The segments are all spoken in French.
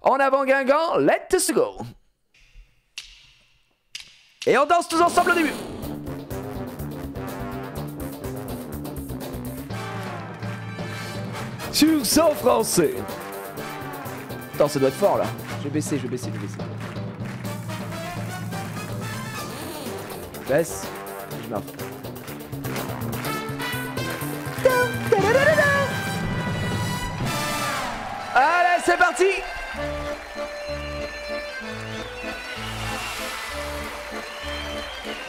En avant Guingamp, let's go. Et on danse tous ensemble au début. Sur 100 français. Attends, ça doit être fort là. Je vais baisser, je vais baisser, je vais baisser. Je baisse. Je marche. Allez, c'est parti.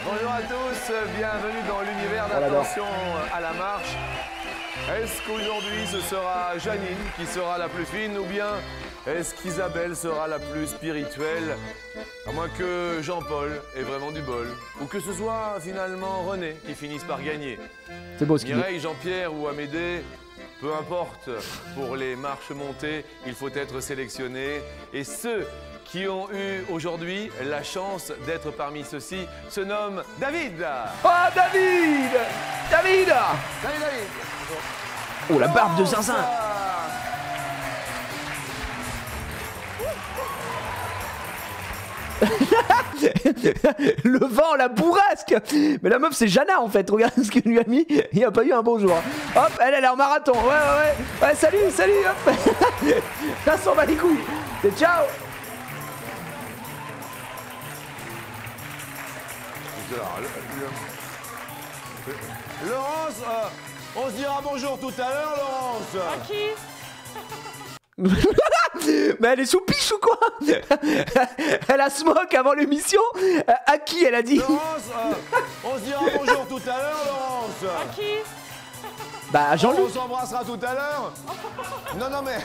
Bonjour à tous, bienvenue dans l'univers d'Attention à la marche. Est-ce qu'aujourd'hui ce sera Janine qui sera la plus fine ou bien est-ce qu'Isabelle sera la plus spirituelle? À moins que Jean-Paul ait vraiment du bol. Ou que ce soit finalement René qui finisse par gagner. C'est beau ce qu'il dit. Mireille, Jean-Pierre ou Amédée, peu importe, pour les marches montées, il faut être sélectionné. Et ceux qui ont eu aujourd'hui la chance d'être parmi ceux-ci se nomment David. Oh David. David. Salut David. Oh la barbe de zinzin. Le vent, la bourrasque. Mais la meuf c'est Jana en fait. Regarde ce qu'elle lui a mis. Il n'y a pas eu un bon jour. Hop, elle est en marathon. Ouais, salut, hop. Ça s'en bat les couilles. Et ciao. Laurence, on se dira bonjour tout à l'heure, Laurence. À qui? Mais elle est sous piche ou quoi? Elle a smoke avant l'émission. À qui elle a dit? Laurence, on se dira bonjour tout à l'heure, Laurence. À qui? Bah à Jean-Loup. On s'embrassera tout à l'heure. Non mais...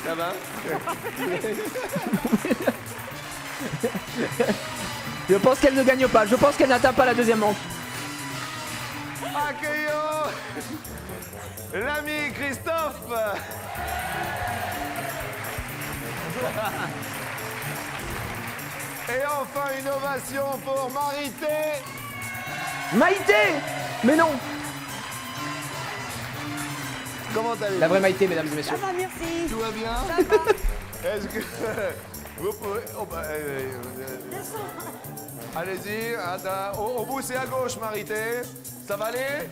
Ça va? Je pense qu'elle ne gagne pas. Je pense qu'elle n'atteint pas la deuxième manche. Accueillons l'ami Christophe. Et enfin une ovation pour Marité. Maïté. Mais non. Comment allez-vous? La vraie Maïté, mesdames et messieurs. Ça va, merci. Tout va bien? Ça va. Est-ce que vous pouvez... allez-y, au bout c'est à gauche Marité. Ça va aller?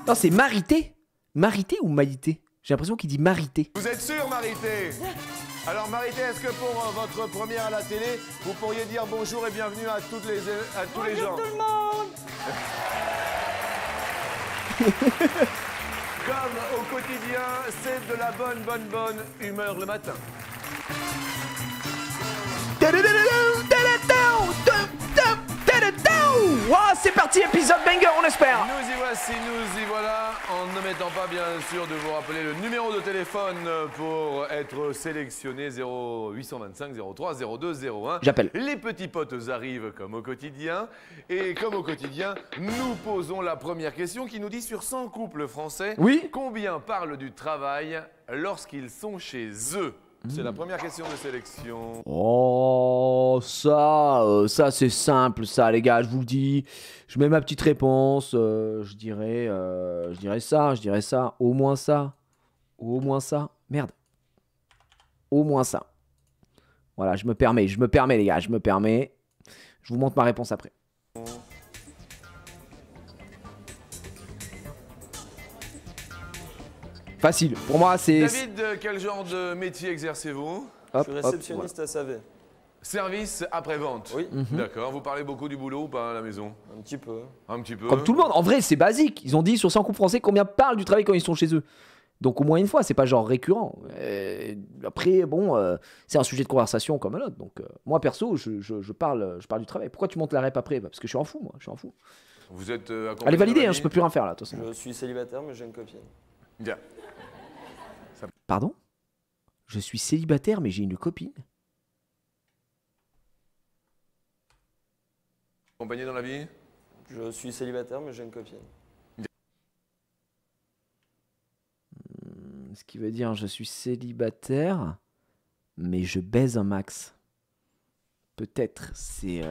Non, c'est Marité. Marité ou Maïté? J'ai l'impression qu'il dit Marité. Vous êtes sûr Marité? Alors Marité, est-ce que pour votre première à la télé, vous pourriez dire bonjour et bienvenue à tous les gens? Bonjour tout le monde. Comme au quotidien, c'est de la bonne humeur le matin. Oh, c'est parti, épisode banger, on espère. Nous y voici, nous y voilà, en ne mettant pas bien sûr de vous rappeler le numéro de téléphone pour être sélectionné 0825 03 02 01. J'appelle. Les petits potes arrivent comme au quotidien et comme au quotidien, nous posons la première question qui nous dit sur 100 couples français, Oui. combien parlent du travail lorsqu'ils sont chez eux? C'est la première question de sélection. Oh, ça c'est simple, ça les gars, je vous le dis. Je mets ma petite réponse, je dirais ça, au moins ça, merde, au moins ça. Voilà, je me permets les gars, je vous montre ma réponse après. Facile, pour moi c'est... David, quel genre de métier exercez-vous? Hop, Je suis réceptionniste à SAV. Service après-vente. Oui, D'accord. Vous parlez beaucoup du boulot ou pas à la maison? un petit peu. Un petit peu. Comme tout le monde, en vrai c'est basique. Ils ont dit sur 100 couples français combien parlent du travail quand ils sont chez eux. Donc au moins une fois, c'est pas genre récurrent. Après, bon, c'est un sujet de conversation comme un autre. Donc moi perso, je parle du travail. Pourquoi tu montes la rep après? Parce que je suis en fou, moi. Je suis en fou. Vous êtes accompagné Elle est validée, d'un hein, ami? je peux plus rien faire là, de toute façon. Je suis célibataire, mais j'ai une copine. Bien. Pardon? Je suis célibataire, mais j'ai une copine. Accompagné dans la vie? Je suis célibataire, mais j'ai une copine. Ce qui veut dire je suis célibataire, mais je baise un max. peut-être c'est...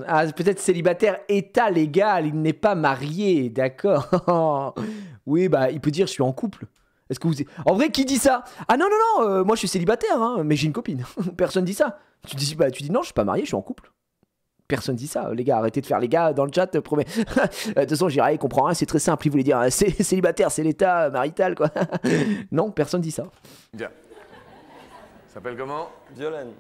Ah, peut-être célibataire état légal, il n'est pas marié, d'accord. Oui, bah, il peut dire je suis en couple. Est-ce que vous... En vrai, qui dit ça? Ah non, non, non, moi je suis célibataire, hein, mais j'ai une copine. Personne dit ça. Tu dis non, je suis pas marié, je suis en couple. Personne dit ça, les gars, arrêtez de faire les gars dans le chat, promets. De toute façon, j'irai, il comprend rien, c'est très simple, il voulait dire c'est célibataire, c'est l'état marital, quoi. Non, personne dit ça. Bien. S'appelle comment? Violaine.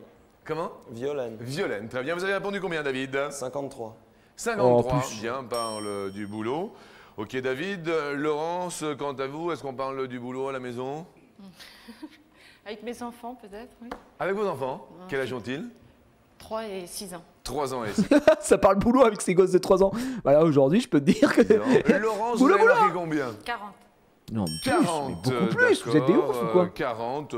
Comment? Violaine. Violaine, très bien. Vous avez répondu combien, David? 53. 53, plus. bien, on parle du boulot. Ok, David. Laurence, quant à vous, est-ce qu'on parle du boulot à la maison? Avec mes enfants, peut-être, oui. Avec vos enfants? Quel âge ont-ils? 3 et 6 ans. 3 ans et 6. Ça parle boulot avec ses gosses de 3 ans. Voilà, aujourd'hui, je peux te dire que... Laurence, Boulot, vous avez boulot. marqué combien? 40. Non, mais 40, mais beaucoup plus, vous êtes des ouf ou quoi? 40,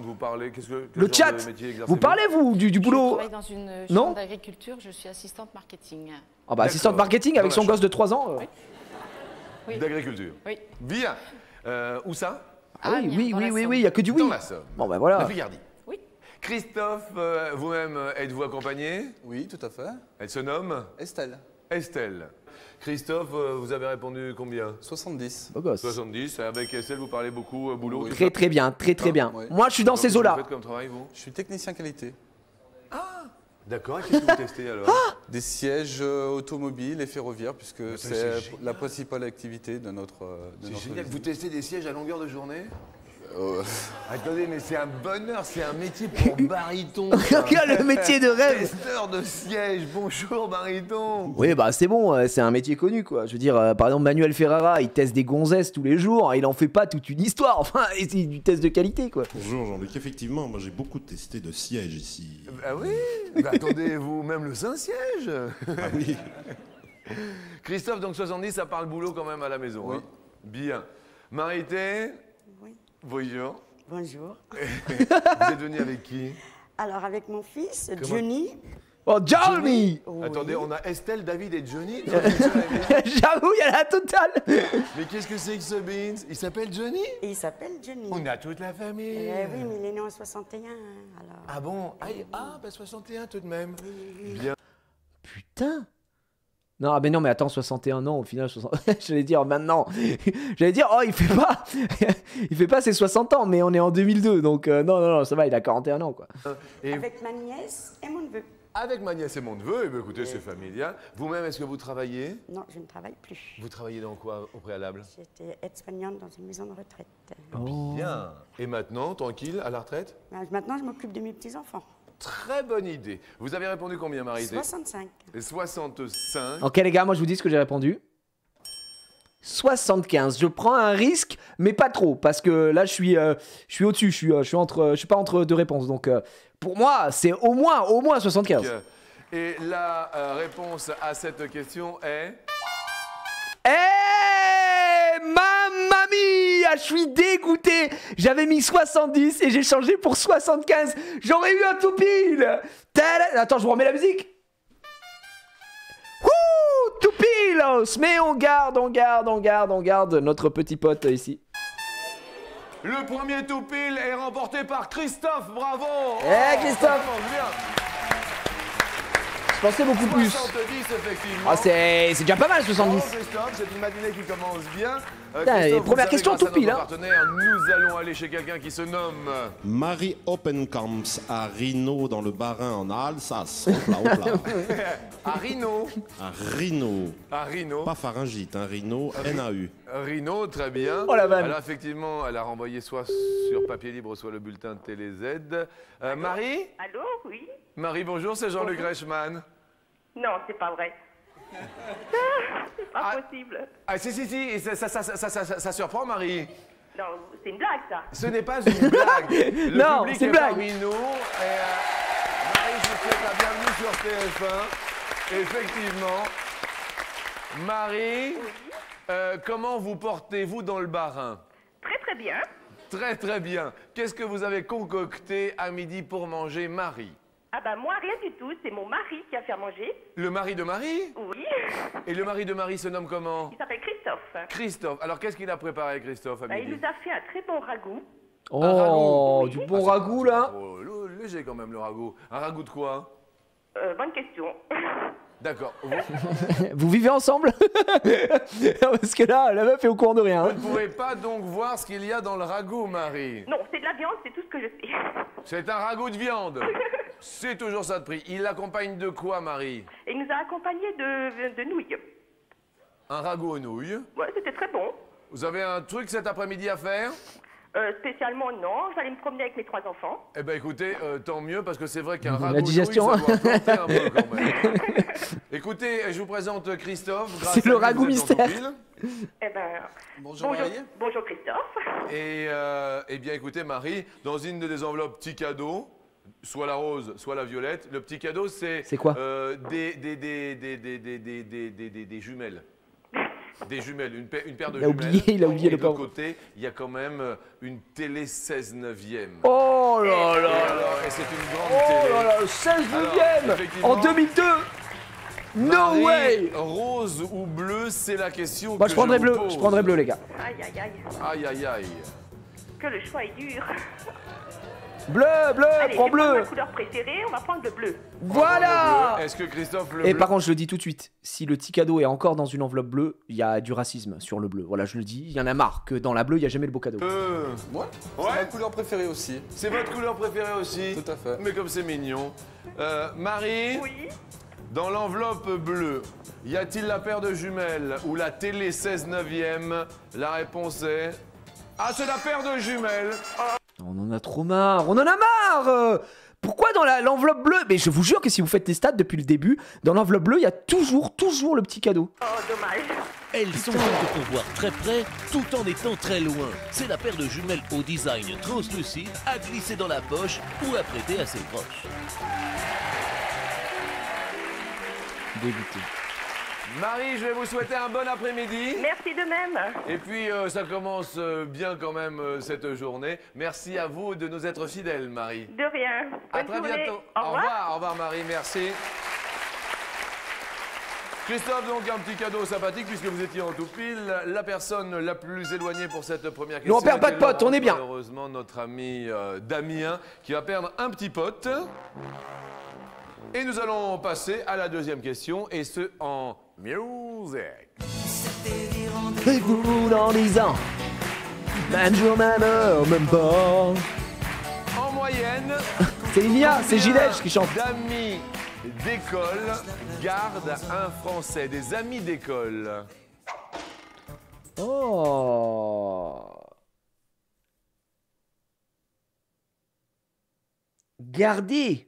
vous parlez, quel Le genre chat, de métier exercez-vous? vous parlez, vous, du Je boulot? travaille dans une Non chambre d'agriculture, je suis assistante marketing. Ah bah, assistante marketing avec Dans son la gosse de 3 ans. Oui. Oui. D'agriculture. Oui. Bien. Où ça? Ah oui, bien, oui, dans oui, la oui, Somme. oui, il y a que du oui. Dans la Somme. Bon, bah La voilà. Picardie. Oui. Christophe, vous-même, êtes-vous accompagné? Oui, tout à fait. Elle se nomme Estelle, Estelle. Christophe, vous avez répondu combien? 70. Beau gosse. 70. Avec Estelle, vous parlez beaucoup boulot. Oui. tout Très ça? très bien, très très bien. ouais. Moi, je suis dans Donc, ces qu'est-ce que eaux-là. Vous faites comme travail, vous? Je suis technicien qualité. D'accord, et qu'est-ce que vous testez alors? Des sièges automobiles et ferroviaires, puisque c'est c'est génial. la principale activité de notre C'est notre génial. usine. Vous testez des sièges à longueur de journée? Euh, Attendez, mais c'est un bonheur, c'est un métier pour baryton. Regarde le métier de rêve. Testeur de siège, bonjour baryton. Oui, bah c'est bon, c'est un métier connu quoi. Je veux dire, par exemple, Manuel Ferrara, il teste des gonzesses tous les jours, il en fait pas toute une histoire. Enfin, c'est du test de qualité quoi. Bonjour Jean-Luc, effectivement, moi j'ai beaucoup testé de sièges ici. Ah oui. Bah, attendez, vous, même le Saint-Siège. Ah oui. Christophe, donc 70, ça parle boulot quand même à la maison. Oui. Hein. Bien. Marité, Oui, bonjour. bonjour. Vous êtes venu avec qui? Alors, avec mon fils, Johnny. Oh, Johnny. Oui. Attendez, on a Estelle, David et Johnny. J'avoue, il y a la totale. Mais qu'est-ce que c'est que ce Beans? Il s'appelle Johnny? Et il s'appelle Johnny. On a toute la famille. Eh oui, mais il est né en 61, alors. Ah bon? Bah 61 tout de même. Bien. Putain. Non, mais non, mais attends, 61 ans, au final, 60... j'allais dire maintenant. J'allais dire, oh, il fait pas ses 60 ans, mais on est en 2002, donc non, non, non, ça va, il a 41 ans, quoi. Et Avec ma nièce et mon neveu. avec ma nièce et mon neveu, eh bien, écoutez, c'est familial. Vous-même, est-ce que vous travaillez? Non, je ne travaille plus. Vous travaillez dans quoi au préalable? J'étais aide-soignante dans une maison de retraite. Bien. Et maintenant, tranquille, à la retraite? Maintenant, je m'occupe de mes petits-enfants. Très bonne idée. Vous avez répondu combien, Marité? 65. 65. Ok, les gars, moi, je vous dis ce que j'ai répondu. 75. Je prends un risque, mais pas trop, parce que là, je suis au-dessus. Je suis pas entre deux réponses. Donc, pour moi, c'est au moins 75. Et la réponse à cette question est... Mamma mia, je suis dégoûté. J'avais mis 70 et j'ai changé pour 75. J'aurais eu un tout pile. Attends, je vous remets la musique. Wouh, tout pile. Mais on garde notre petit pote ici. Le premier tout pile est remporté par Christophe, bravo. Christophe. Bien. Je pensais beaucoup plus. 70, effectivement. Ah, c'est déjà pas mal, 70. Bravo, Christophe, c'est une matinée qui commence bien. Putain, et Christophe, première vous question, savez, grâce tout pile, à hein. notre partenaire, nous allons aller chez quelqu'un qui se nomme... Marie Oppenkamps à Rhino dans le Bas-Rhin en Alsace. Hopla, hopla. à Rhino. À Rhino. À Rhino. Pas pharyngite, hein, Rhino, N-A-U. Rhino, très bien. Oh, la vanne. Alors effectivement, elle a renvoyé soit sur papier libre, soit le bulletin de TéléZ. Marie? Allô, oui? Marie, bonjour, c'est Jean-Luc Reichmann. Non, c'est pas vrai. C'est pas possible. Ah si, et ça surprend, Marie. Non, c'est une blague, ça. Ce n'est pas une blague. Le Non, public c'est une est blague. parmi nous. Et, Marie, je vous souhaite la bienvenue sur TF1. Effectivement. Marie, comment vous portez-vous dans le Bas-Rhin? Très, très bien. Très, très bien. Qu'est-ce que vous avez concocté à midi pour manger, Marie? Ah ben moi, rien du tout. C'est mon mari qui a fait à manger. Le mari de Marie? Oui. Et le mari de Marie se nomme comment? Il s'appelle Christophe. Christophe. Alors, qu'est-ce qu'il a préparé, Christophe, à Ben, midi? il nous a fait un très bon ragoût. Oh, du bon ragoût là. Oh là léger quand même le ragoût. Un ragoût de quoi? Bonne question. D'accord. Vous vivez ensemble? Parce que là, la meuf est au courant de rien. Vous Hein. ne pouvez pas donc voir ce qu'il y a dans le ragoût, Marie. Non, c'est de la viande, c'est tout ce que je sais. C'est un ragoût de viande. C'est toujours ça de prix. Il l'accompagne de quoi, Marie? Il nous a accompagnés de nouilles. Un ragoût aux nouilles. Ouais, c'était très bon. Vous avez un truc cet après-midi à faire? Spécialement, non. J'allais me promener avec mes 3 enfants. Eh ben écoutez, tant mieux, parce que c'est vrai qu'un La ragoût digestion, de nouilles, ça doit planter un peu quand même. Écoutez, je vous présente Christophe. Grâce C'est à le lui, ragoût vous êtes en mystère. pile. Eh ben, Bonjour Marie. bonjour Christophe. Et eh bien écoutez, Marie, dans une des enveloppes petits cadeaux, soit la rose, soit la violette, le petit cadeau c'est... C'est quoi? Des jumelles. Des jumelles, une paire de Il a jumelles. oublié, il a oublié Et le de l'autre pauvre. côté, il y a quand même une télé 16/9e. Oh là là. Et c'est une grande Oh télé. là là, 16 Alors, e effectivement, en 2002. No Marie, way. Rose ou bleu, c'est la question Moi que je prendrais vous bleu, pose. je prendrais bleu les gars. Aïe, aïe, aïe. Aïe, aïe, aïe. Que le choix est dur. Bleu, bleu, Allez, prends je vais prendre bleu. ma couleur préférée, on va prendre le bleu. Voilà. Est-ce que Christophe le Et bleu par contre, je le dis tout de suite, si le petit cadeau est encore dans une enveloppe bleue, il y a du racisme sur le bleu. Voilà, je le dis, il y en a marre que dans la bleue, il n'y a jamais le beau cadeau. Ouais, c'est ma couleur préférée aussi. C'est votre couleur préférée aussi? Tout à fait. Mais comme c'est mignon. Marie, Oui. dans l'enveloppe bleue, y a-t-il la paire de jumelles ou la télé 16/9e? La réponse est... Ah, c'est la paire de jumelles. On en a trop marre, on en a marre. Pourquoi dans l'enveloppe bleue? Mais je vous jure que si vous faites les stats depuis le début, dans l'enveloppe bleue, il y a toujours le petit cadeau. Oh, dommage. Elles sont faites pour voir très près tout en étant très loin. C'est la paire de jumelles au design translucide à glisser dans la poche ou à prêter à ses proches. Dégoûté. Marie, je vais vous souhaiter un bon après-midi. Merci de même. Et puis, ça commence bien quand même cette journée. Merci à vous de nous être fidèles, Marie. De rien. À Bonne très journée. bientôt. Au revoir. Au revoir, Marie, merci. Christophe, donc un petit cadeau sympathique puisque vous étiez en tout pile. La personne la plus éloignée pour cette première question. Nous, on perd pas de était pote, on est bien. Malheureusement, notre ami Damien qui va perdre un petit pote. Et nous allons passer à la deuxième question et ce en music. Et vous dans 10 ans, même jour, même heure, même pas. En moyenne, C'est Ilia, c'est Gilles qui chante. d'amis d'école gardent un Français, des amis d'école. Oh. Garder.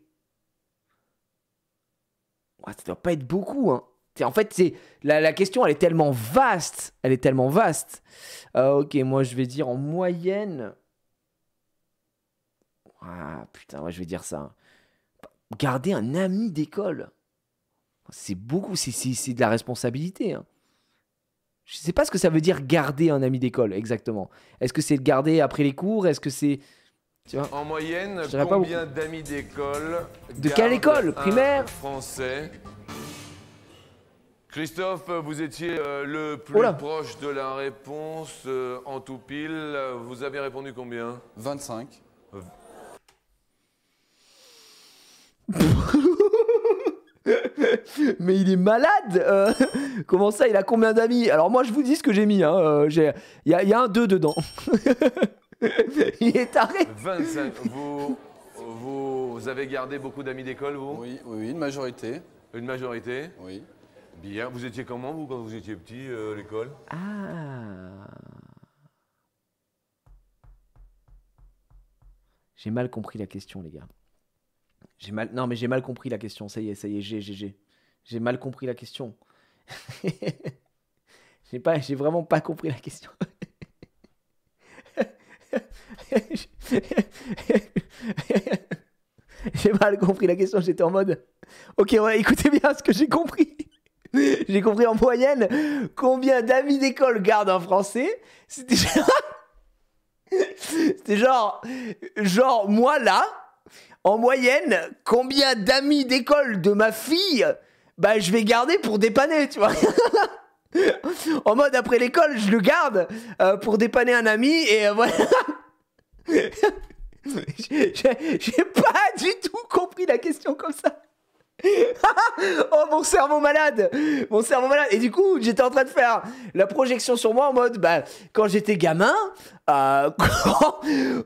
Ouais, ça doit pas être beaucoup, hein. En fait, c'est la question, elle est tellement vaste. Elle est tellement vaste. Ok, moi, je vais dire en moyenne... Ah, putain, ouais, je vais dire ça. Garder un ami d'école. C'est beaucoup, c'est de la responsabilité, hein. Je sais pas ce que ça veut dire garder un ami d'école, exactement. Est-ce que c'est le garder après les cours? Est-ce que c'est... Tu vois? En moyenne, dirais pas combien d'amis d'école De quelle gardent école? un Primaire? Français. Christophe, vous étiez le plus Oh là. proche de la réponse en tout pile. Vous avez répondu combien? 25. Mais il est malade. Comment ça, il a combien d'amis? Alors moi, je vous dis ce que j'ai mis. Hein. Il y a un 2 dedans. Il est taré. 25. Vous avez gardé beaucoup d'amis d'école, vous? Oui, une majorité. Une majorité? Oui. Bien. Vous étiez comment, vous, quand vous étiez petit, à l'école? Ah. J'ai mal compris la question, les gars. Non, mais j'ai mal compris la question. Ça y est, j'ai mal compris la question. J'ai vraiment pas compris la question. J'ai mal compris la question. J'étais en mode... Ok, ouais, écoutez bien ce que j'ai compris. J'ai compris en moyenne combien d'amis d'école gardent un Français. C'était genre moi là, en moyenne, combien d'amis d'école de ma fille, bah je vais garder pour dépanner, tu vois. En mode après l'école, je le garde pour dépanner un ami et voilà. J'ai pas du tout compris la question comme ça. Oh mon cerveau malade. Mon cerveau malade. Et du coup j'étais en train de faire la projection sur moi en mode bah, quand j'étais gamin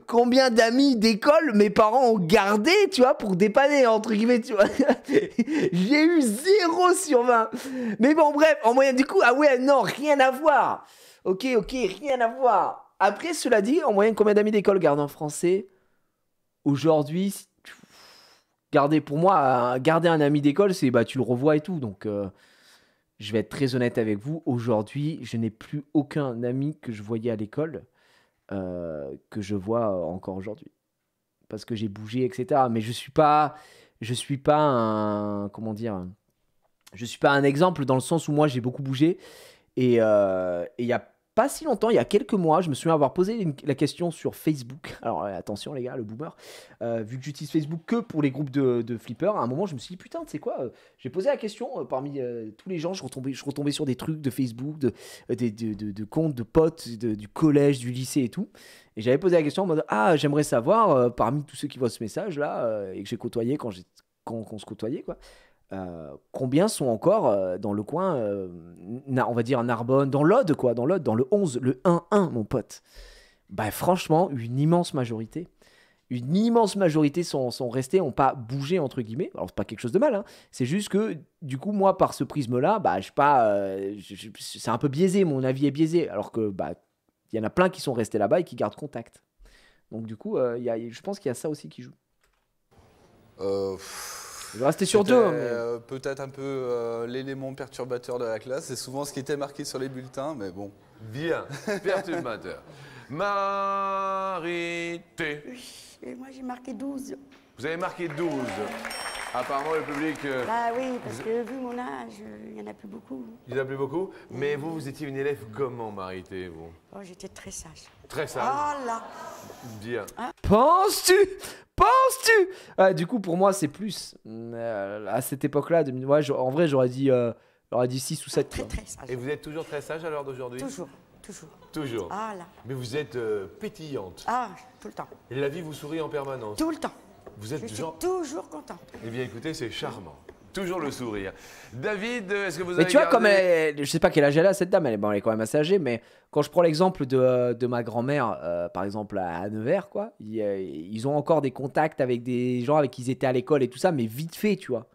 combien d'amis d'école mes parents ont gardé, tu vois, pour dépanner entre guillemets, tu vois. J'ai eu 0 sur 20. Mais bon bref, en moyenne du coup, ah ouais non, rien à voir. Ok, rien à voir. Après cela dit, en moyenne combien d'amis d'école gardent en français? Aujourd'hui, pour moi, garder un ami d'école, c'est bah tu le revois et tout. Donc, je vais être très honnête avec vous. Aujourd'hui, je n'ai plus aucun ami que je voyais à l'école que je vois encore aujourd'hui, parce que j'ai bougé, etc. Mais je suis pas un, comment dire, je suis pas un exemple dans le sens où moi j'ai beaucoup bougé et il y a pas si longtemps, il y a quelques mois, je me souviens avoir posé la question sur Facebook. Alors attention les gars, le boomer, vu que j'utilise Facebook que pour les groupes de flippers, à un moment je me suis dit putain, tu sais quoi, j'ai posé la question parmi tous les gens, je retombais sur des trucs de Facebook, de comptes de potes, du collège, du lycée et tout. Et j'avais posé la question en mode ah, j'aimerais savoir parmi tous ceux qui voient ce message là et que j'ai côtoyé quand on se côtoyait quoi. Combien sont encore dans le coin, on va dire Narbonne, dans l'Aude quoi, dans l'Aude, dans le 11, le 1-1 mon pote. Bah franchement, une immense majorité sont restés, n'ont pas bougé entre guillemets. Alors c'est pas quelque chose de mal, hein. C'est juste que du coup moi par ce prisme-là, bah je sais pas, c'est un peu biaisé, mon avis est biaisé, alors que bah il y en a plein qui sont restés là-bas et qui gardent contact. Donc du coup, je pense qu'il y a ça aussi qui joue. Je vais rester sur 2. Mais... peut-être un peu l'élément perturbateur de la classe. C'est souvent ce qui était marqué sur les bulletins, mais bon. Bien, perturbateur. Marité. Oui, et moi j'ai marqué 12. Vous avez marqué 12. Apparemment, le public... Bah oui, parce que vu mon âge, il n'y en a plus beaucoup. Il n'y en a plus beaucoup. Mais vous étiez une élève comment, Marité, vous? Oh, j'étais très sage. Très sage. Oh là. Bien. Penses-tu? Du coup, pour moi, c'est plus. À cette époque-là, ouais, en vrai, j'aurais dit 6 ou 7. Très, très sage. Et vous êtes toujours très sage à l'heure d'aujourd'hui? Toujours. Ah là. Mais vous êtes pétillante. Ah, tout le temps. Et la vie vous sourit en permanence? Tout le temps. Vous êtes je suis toujours contente. Eh bien, écoutez, c'est charmant. Toujours le sourire. David, est-ce que vous avez Mais tu vois, gardé... comme je sais pas quel âge elle a, cette dame, elle est quand même assez âgée, mais quand je prends l'exemple de ma grand-mère, par exemple à Nevers, quoi, ils ont encore des contacts avec des gens avec qui ils étaient à l'école et tout ça, mais vite fait, tu vois.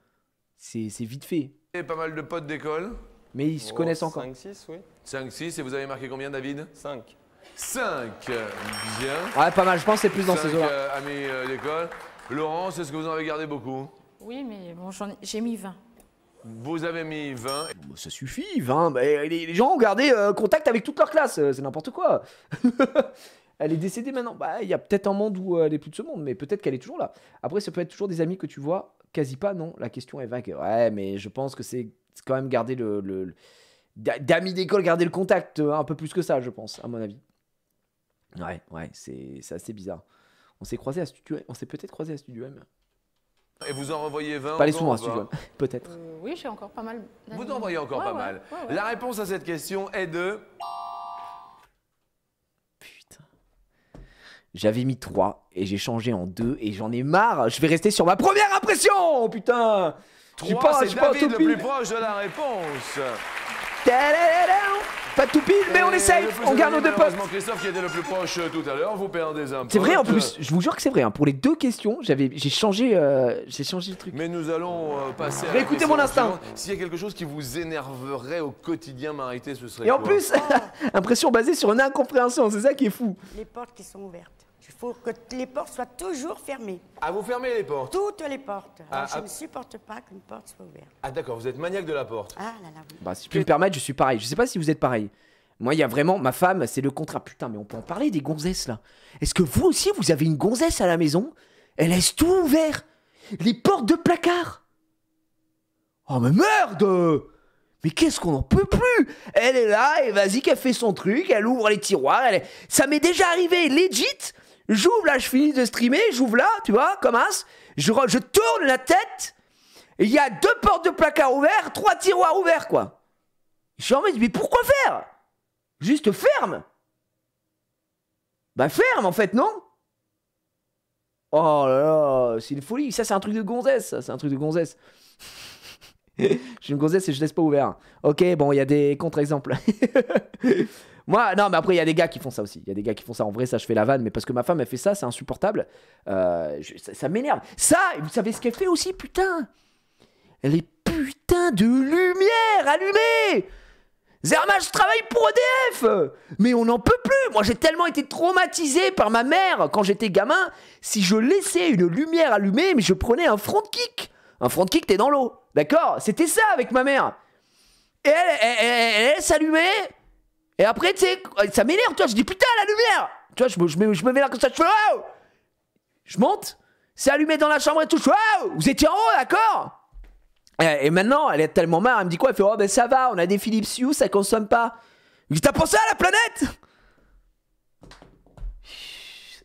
C'est vite fait. Et pas mal de potes d'école? Mais ils se connaissent encore. 5-6, oui. 5-6, et vous avez marqué combien, David? 5. 5, bien. Ouais, pas mal, je pense que c'est plus dans ces eaux-là. 5 amis d'école. Laurence, est-ce que vous en avez gardé beaucoup? Oui, mais bon, j'ai mis 20. Vous avez mis 20. Bon, ça suffit, 20. Bah, les gens ont gardé contact avec toute leur classe, c'est n'importe quoi. Elle est décédée maintenant. Bah, il y a peut-être un monde où elle est plus de ce monde, mais peut-être qu'elle est toujours là. Après, ça peut être toujours des amis que tu vois, quasi pas, non. La question est vague. Ouais, mais je pense que c'est quand même garder d'amis d'école, garder le contact un peu plus que ça, je pense, à mon avis. Ouais, c'est assez bizarre. On s'est peut-être croisé à Studio M. Et vous en revoyez 20? Pas les souvent à Studio M, peut-être. Oui, j'ai encore pas mal. Vous en voyez encore pas mal. Ouais. La réponse à cette question est de... Putain. J'avais mis 3 et j'ai changé en 2 et j'en ai marre. Je vais rester sur ma première impression, putain. 3, c'est David le plus proche de la réponse. Pas de tout pile, mais on essaye, on garde nos 2 potes. Christophe qui était le plus proche tout à l'heure, vous perdez un point. C'est vrai en plus, je vous jure que c'est vrai. Hein. Pour les 2 questions, j'ai changé le truc. Mais nous allons passer à mais écoutez mon instinct. S'il y a quelque chose qui vous énerverait au quotidien, Marité, ce serait Et en quoi? plus, impression basée sur une incompréhension, c'est ça qui est fou. Les portes qui sont ouvertes. Il faut que les portes soient toujours fermées. Ah, vous fermez les portes? Toutes les portes. Alors, je ne supporte pas qu'une porte soit ouverte. Ah d'accord, vous êtes maniaque de la porte. Ah là là, oui. Bah, si je peux me permettre, je suis pareil. Je sais pas si vous êtes pareil. Moi, il y a vraiment... Ma femme, c'est le contraire. Putain, mais on peut en parler des gonzesses, là. Est-ce que vous aussi, vous avez une gonzesse à la maison? Elle laisse tout ouvert. Les portes de placard. Oh, mais merde! Mais qu'est-ce qu'on en peut plus? Elle est là, et vas-y, qu'elle fait son truc, elle ouvre les tiroirs. Ça m'est déjà arrivé, legit. J'ouvre là, je finis de streamer, j'ouvre là, tu vois, comme as. Je tourne la tête, et il y a 2 portes de placard ouvertes, 3 tiroirs ouverts, quoi. Je suis en mode, mais pourquoi faire? Juste ferme. Bah ferme, en fait, non? Oh là là, c'est une folie. Ça, c'est un truc de gonzesse. Ça, c'est un truc de gonzesse. Je suis une gonzesse et je laisse pas ouvert. Ok, bon, il y a des contre-exemples. Moi, non, mais après, il y a des gars qui font ça aussi. Il y a des gars qui font ça. En vrai, ça, je fais la vanne, mais parce que ma femme, elle fait ça, c'est insupportable. Ça m'énerve. Ça, vous savez ce qu'elle fait aussi, putain? Les putains de lumière allumées. Zerma, je travaille pour EDF. Mais on n'en peut plus. Moi, j'ai tellement été traumatisé par ma mère quand j'étais gamin. Si je laissais une lumière allumée, mais je prenais un front kick. Un front kick, t'es dans l'eau. D'accord? C'était ça avec ma mère. Et elle s'allumait. Et après, tu sais, ça m'énerve, tu vois. Je dis putain, la lumière. Tu vois, je me mets là comme ça. Je fais wow. Je monte. C'est allumé dans la chambre et tout. Je fais wow. Vous étiez en haut, d'accord? Et maintenant, elle est tellement marre, elle me dit quoi? Elle fait oh ben ça va, on a des Philips Hue, ça consomme pas. Je dis t'as pensé à la planète?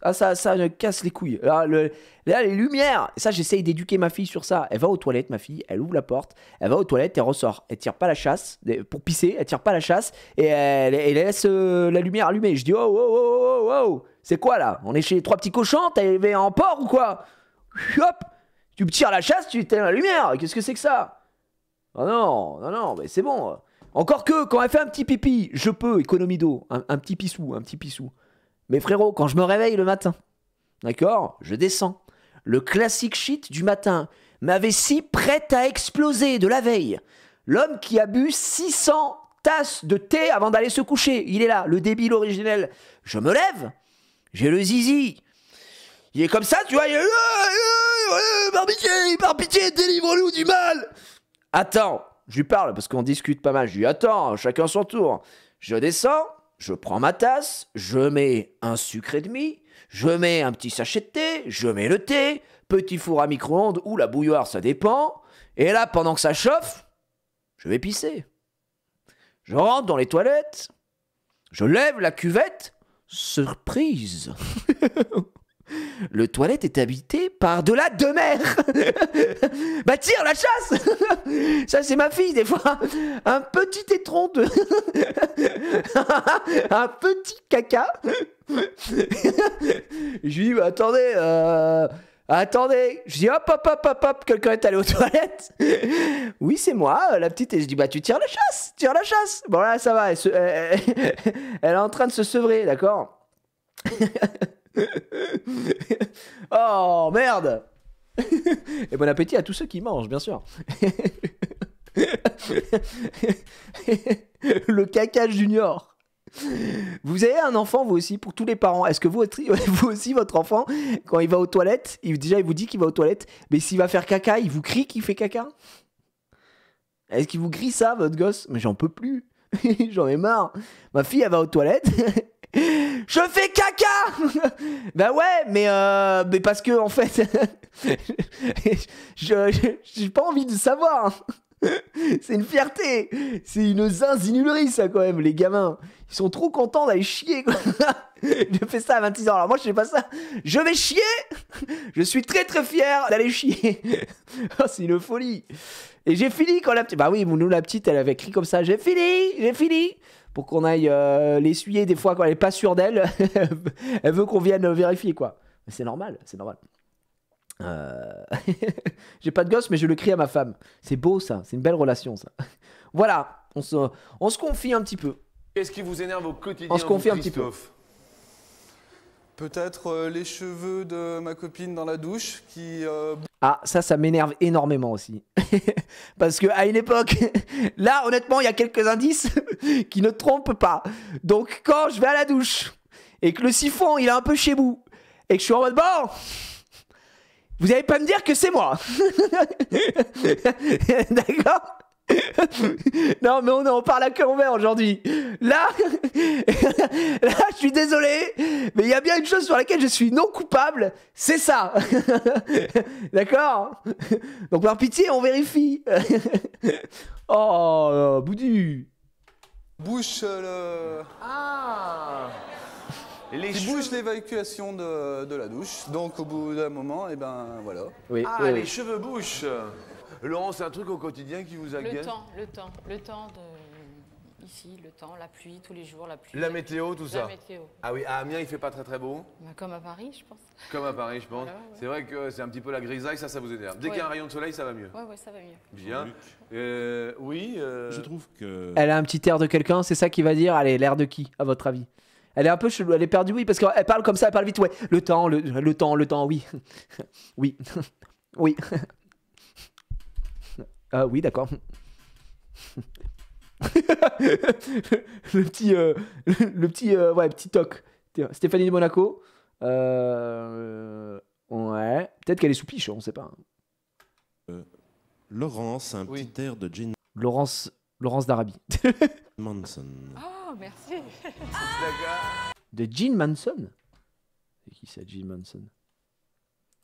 Ah ça me casse les couilles. Alors, là les lumières, ça j'essaye d'éduquer ma fille sur ça. Elle va aux toilettes, ma fille, elle ouvre la porte, elle va aux toilettes, elle ressort. Elle tire pas la chasse, pour pisser, elle tire pas la chasse et elle laisse la lumière allumée. Je dis oh, c'est quoi là? On est chez les trois petits cochons, t'as élevé en porc ou quoi? Hop. Tu me tires la chasse, tu éteins la lumière. Qu'est-ce que c'est que ça? Oh non, mais c'est bon. Encore que, quand elle fait un petit pipi, je peux, économie d'eau, un petit pissou. Mais frérot, quand je me réveille le matin, d'accord, je descends. Le classique shit du matin. Ma vessie prête à exploser de la veille. L'homme qui a bu 600 tasses de thé avant d'aller se coucher. Il est là, le débile originel. Je me lève, j'ai le zizi. Il est comme ça, tu vois, il est... par pitié, délivre-nous du mal. Attends, je lui parle parce qu'on discute pas mal. Je lui dis, attends, chacun son tour. Je descends, je prends ma tasse, je mets un sucre et demi, je mets un petit sachet de thé, je mets le thé, petit four à micro-ondes ou la bouilloire, ça dépend. Et là, pendant que ça chauffe, je vais pisser. Je rentre dans les toilettes, je lève la cuvette, surprise. Le toilette est habité par de la demeure. Bah tire la chasse. Ça c'est ma fille des fois. Un petit étron de... un petit caca. Je lui dis bah, attendez. Je dis hop, quelqu'un est allé aux toilettes. Oui c'est moi, la petite. Et je dis bah tu tires la chasse. Bon là ça va, elle est en train de se sevrer, d'accord. Oh merde. Et bon appétit à tous ceux qui mangent, bien sûr. Le caca junior. Vous avez un enfant, vous aussi, pour tous les parents. Est-ce que vous aussi, votre enfant, quand il va aux toilettes, il vous dit qu'il va aux toilettes, mais s'il va faire caca, il vous crie qu'il fait caca? Est-ce qu'il vous crie ça, votre gosse? Mais j'en peux plus. J'en ai marre. Ma fille, elle va aux toilettes. Je fais caca. Bah ouais, mais parce que en fait, j'ai pas envie de savoir. C'est une fierté, c'est une zinzinulerie ça quand même, les gamins. Ils sont trop contents d'aller chier quoi. Je fais ça à 26 ans, alors moi je fais pas ça. Je vais chier. Je suis très très fier d'aller chier. Oh, c'est une folie. Et j'ai fini quand la petite... Bah oui, nous la petite elle avait crié comme ça, j'ai fini. Pour qu'on aille l'essuyer des fois quand elle est pas sûre d'elle. Elle veut qu'on vienne vérifier quoi. Mais c'est normal. J'ai pas de gosse mais je le crie à ma femme. C'est beau ça, c'est une belle relation ça. Voilà, on se confie un petit peu. Qu'est-ce qui vous énerve au quotidien? On se confie un petit peu. Peut-être les cheveux de ma copine dans la douche qui... Ah, ça m'énerve énormément aussi. Parce qu'à une époque, là, honnêtement, il y a quelques indices qui ne trompent pas. Donc, quand je vais à la douche et que le siphon, il est un peu chez-vous et que je suis en mode, bon, vous allez pas me dire que c'est moi. D'accord? Non mais on parle à cœur ouvert aujourd'hui. Là, je suis désolé, mais il y a bien une chose sur laquelle je suis non coupable, c'est ça. D'accord? Donc par pitié, on vérifie. Oh, Boudu. Bouche le... Ah. Qui bouge l'évacuation de la douche. Donc au bout d'un moment, et ben voilà. Oui, les cheveux bouchent. Laurent, c'est un truc au quotidien qui vous agace? Le temps de... ici, le temps, la pluie, tous les jours, la pluie. La météo, tout ça. La météo. Ah oui, à Amiens, il fait pas très beau. Bah, comme à Paris, je pense. Comme à Paris, je pense. Voilà, ouais. C'est vrai que c'est un petit peu la grisaille, ça vous énerve. Dès qu'il y a un rayon de soleil, ça va mieux. Ouais, ça va mieux. Bien. Oui. Je trouve que... Elle a un petit air de quelqu'un, c'est ça qu'il va dire. Allez, l'air de qui, à votre avis? Elle est un peu chelou, elle est perdue, oui, parce qu'elle parle comme ça, elle parle vite, ouais. Le temps, oui. Oui. Oui. Oui, d'accord. Petit toc. Stéphanie de Monaco. Ouais. Peut-être qu'elle est sous piche, on sait pas. Laurence, un petit air de Gene Laurence d'Arabie. Manson. Oh, merci. De Gene Manson. C'est qui ça, Gene Manson?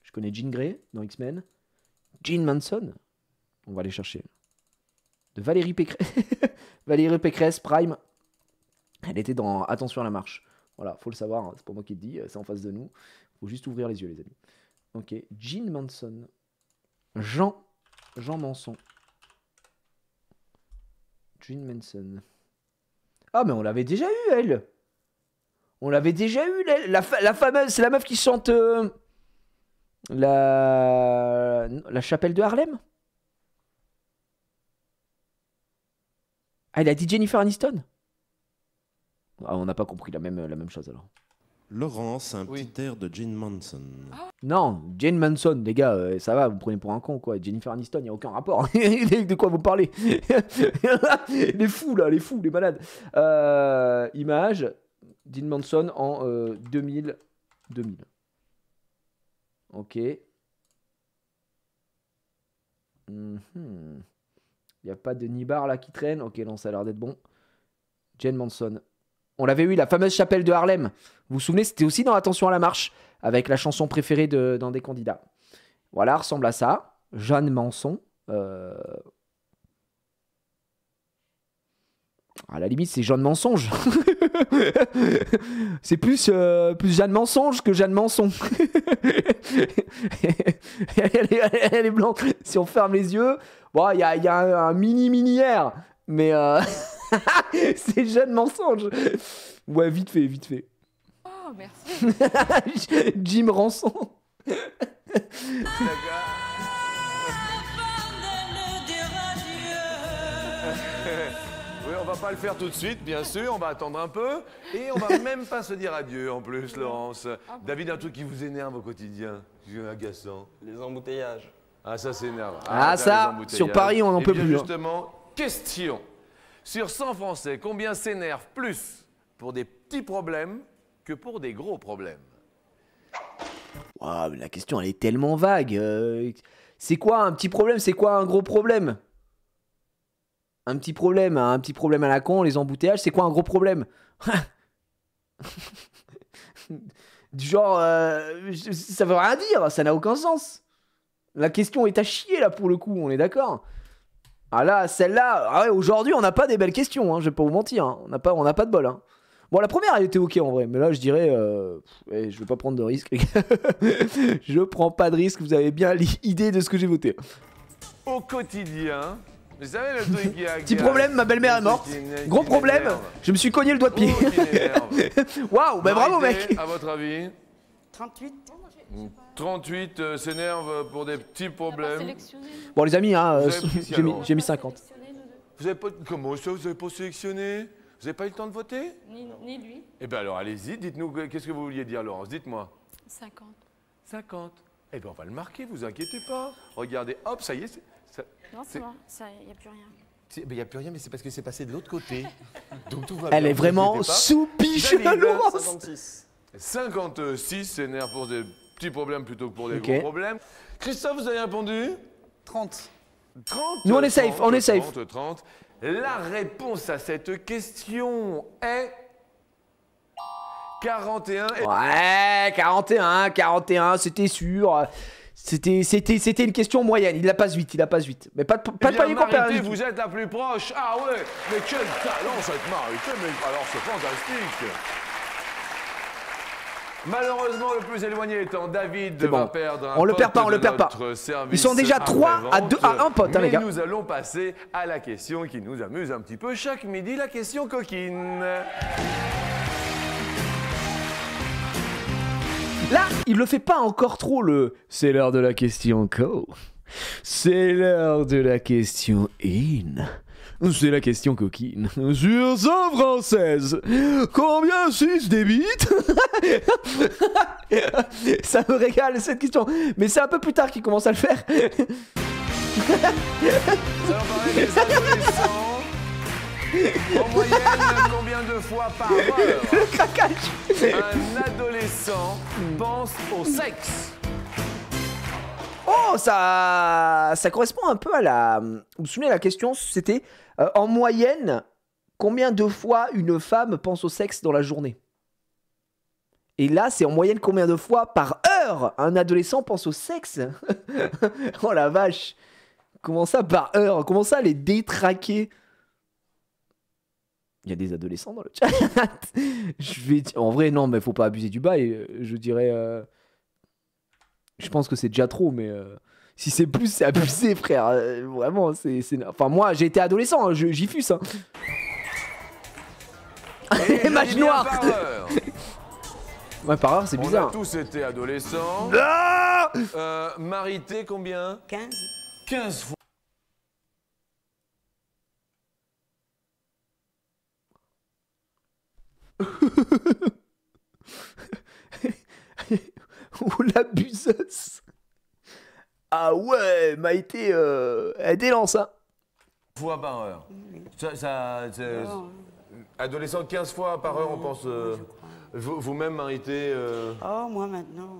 Je connais Jean Grey dans X-Men. Gene Manson. On va aller chercher. De Valérie Pécresse. Valérie Pécresse, Prime. Elle était dans Attention à la marche. Voilà, faut le savoir, hein, c'est pas moi qui le dis, c'est en face de nous. Faut juste ouvrir les yeux, les amis. Ok, Gene Manson. Jean Manson. Gene Manson. Ah, mais on l'avait déjà eu, elle. On l'avait déjà eu, la fameuse, c'est la meuf qui chante la chapelle de Harlem. Ah, il a dit Jennifer Aniston. Ah, on n'a pas compris la même chose alors. Laurence, un petit air de Gene Manson. Non, Jane Manson, les gars, ça va, vous me prenez pour un con, quoi. Jennifer Aniston, il n'y a aucun rapport. De quoi vous parlez? Les fous, là, les malades. Image, Jane Manson en 2000. Ok. Il n'y a pas de nibar là qui traîne. Ok, non, ça a l'air d'être bon. Jane Manson. On l'avait eu, la fameuse chapelle de Harlem. Vous vous souvenez, c'était aussi dans Attention à la marche, avec la chanson préférée d'un des candidats. Voilà, ressemble à ça. Jeanne Manson. À la limite, c'est Jeanne Mensonge. C'est plus Jeanne Mensonge que Jeanne Manson. Elle est blanche. Si on ferme les yeux, bon, il y a un mini air, mais c'est Jeanne Mensonge. Ouais, vite fait. Oh, merci. Jim Ranson. Oui, on va pas le faire tout de suite, bien sûr, on va attendre un peu. Et on va même pas se dire adieu en plus, Laurence. David, un truc qui vous énerve au quotidien, agaçant. Les embouteillages. Ah, ça s'énerve. Ah, ça, sur Paris, on n'en peut plus. Justement, question. Sur 100 Français, combien s'énervent plus pour des petits problèmes que pour des gros problèmes? Wow, la question, elle est tellement vague. C'est quoi un petit problème? C'est quoi un gros problème? Un petit problème à la con, les embouteillages, c'est quoi un gros problème? Du genre, ça veut rien dire, ça n'a aucun sens. La question est à chier là pour le coup, on est d'accord? Ah là, celle-là, ah ouais, aujourd'hui on n'a pas des belles questions, hein, je vais pas vous mentir, hein. On n'a pas de bol. Hein. Bon, la première elle était ok en vrai, mais là je dirais, je vais pas prendre de risque, les gars. Je prends pas de risque, vous avez bien l'idée de ce que j'ai voté. Au quotidien, vous savez le truc qui a... Petit problème, ma belle-mère est morte. Gros problème, je me suis cogné le doigt de pied. Waouh, bah bravo mec. À votre avis? 38. 38 s'énerve pour des petits problèmes. Bon les amis, hein, j'ai mis 50. Vous avez pas... Comment ça, vous avez pas sélectionné? Vous avez pas eu le temps de voter? Ni lui. Eh bien alors allez-y, dites-nous qu'est-ce que vous vouliez dire, Laurence, dites-moi. 50. 50. Eh bien on va le marquer, vous inquiétez pas. Regardez, hop, ça y est. Non, c'est bon, il n'y a plus rien. Il n'y a plus rien, mais c'est parce que c'est passé de l'autre côté. Donc tout va Elle bien, est vraiment sous piche, la Laurence. 56. 56 s'énerve pour des petits problèmes plutôt que pour des gros problèmes. Christophe, vous avez répondu? 30. 30. Nous on est safe, on est safe. 30. La réponse à cette question est 41. Ouais, 41, c'était sûr. C'était une question moyenne, il la passe vite, Mais pas de panique en Marité, vous êtes la plus proche. Ah ouais, mais quel talent cette Marité, mais alors c'est fantastique. Malheureusement, le plus éloigné étant David C'est bon. va perdre un On le perd pote pas, on le de perd pas. notre service Ils sont déjà 3 à 2 à 1 pote, hein, les gars. Mais nous allons passer à la question qui nous amuse un petit peu chaque midi, la question coquine. Là, il le fait pas encore trop le. C'est l'heure de la question co. C'est l'heure de la question in. C'est la question coquine. Sur 100 françaises, combien 6 débites? Ça me régale cette question. Mais c'est un peu plus tard qu'il commence à le faire. Nous allons parler des adolescents. En moyenne, combien de fois par heure Le craquage. un adolescent pense au sexe? Oh, ça correspond un peu à la. Vous vous souvenez, la question, c'était en moyenne, combien de fois une femme pense au sexe dans la journée? Et là, c'est en moyenne combien de fois par heure un adolescent pense au sexe? Oh la vache! Comment ça par heure? Comment ça les détraquer? Il y a des adolescents dans le chat. En vrai, non, mais faut pas abuser du bail. Je dirais. Je pense que c'est déjà trop, mais si c'est plus, c'est abusé, frère. Vraiment, c'est. Enfin, moi, j'ai été adolescent, hein, j'y fus, hein. Et Match noir. par heure. Ouais, par heure, c'est On bizarre. a tous été adolescents. Ah Marité, combien? 15. 15 fois. Ou l'abuseuse. Ah ouais, Maïté, elle délance, hein. Fois par heure. Non. Adolescent, 15 fois par heure, on pense. Vous-même, Marité. Oh, moi maintenant.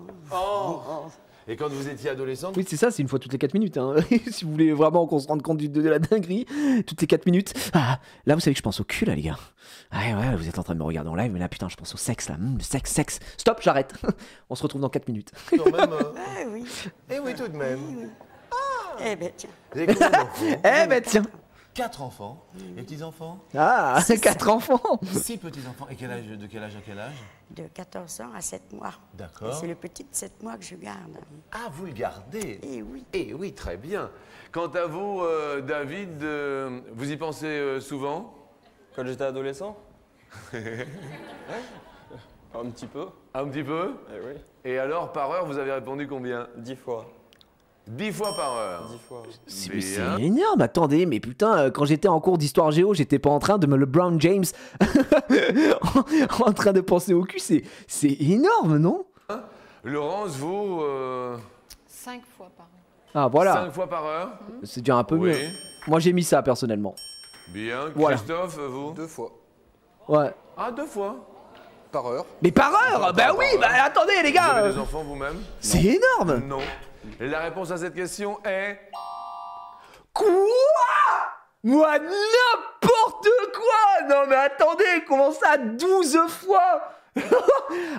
Et quand vous étiez adolescente? Oui, c'est ça, c'est une fois toutes les 4 minutes. Hein. Si vous voulez vraiment qu'on se rende compte de la dinguerie, toutes les 4 minutes. Ah, là, vous savez que je pense au cul, là, les gars. Ouais, vous êtes en train de me regarder en live, mais là, putain, je pense au sexe, là. Le sexe. Stop, j'arrête. On se retrouve dans 4 minutes. Quand même. Ah oui. Eh oui, tout de même. Oui. Eh ben tiens. Vous avez combien d'enfants? Eh ben, tiens. 4 enfants. Et petits-enfants? Ah, 4 enfants. 6 petits-enfants. Et de quel âge à quel âge? De 14 ans à 7 mois. D'accord. C'est le petit de 7 mois que je garde. Ah, vous le gardez? Eh oui. Eh oui, très bien. Quant à vous, David, vous y pensez souvent? Quand j'étais adolescent Un petit peu. Un petit peu? Eh oui. Et alors, par heure, vous avez répondu combien? 10 fois. 10 fois par heure. 10 fois. Mais c'est Bien. énorme, attendez, mais putain, quand j'étais en cours d'histoire géo, j'étais pas en train de me LeBron James en train de penser au cul, c'est énorme, non? Laurence, vous, 5 fois par an. Ah, voilà, 5 fois par heure? c'est déjà un peu Oui. mieux. Moi, j'ai mis ça, personnellement. Bien. Voilà. Christophe, vous? 2 fois. Ouais. Ah, 2 fois. Par heure. Mais par heure? Bah oui, bah attendez, les Vous avez gars, des enfants vous-même? c'est énorme. Non. Et la réponse à cette question est... Quoi? Moi, n'importe quoi! Non, mais attendez, comment ça, 12 fois?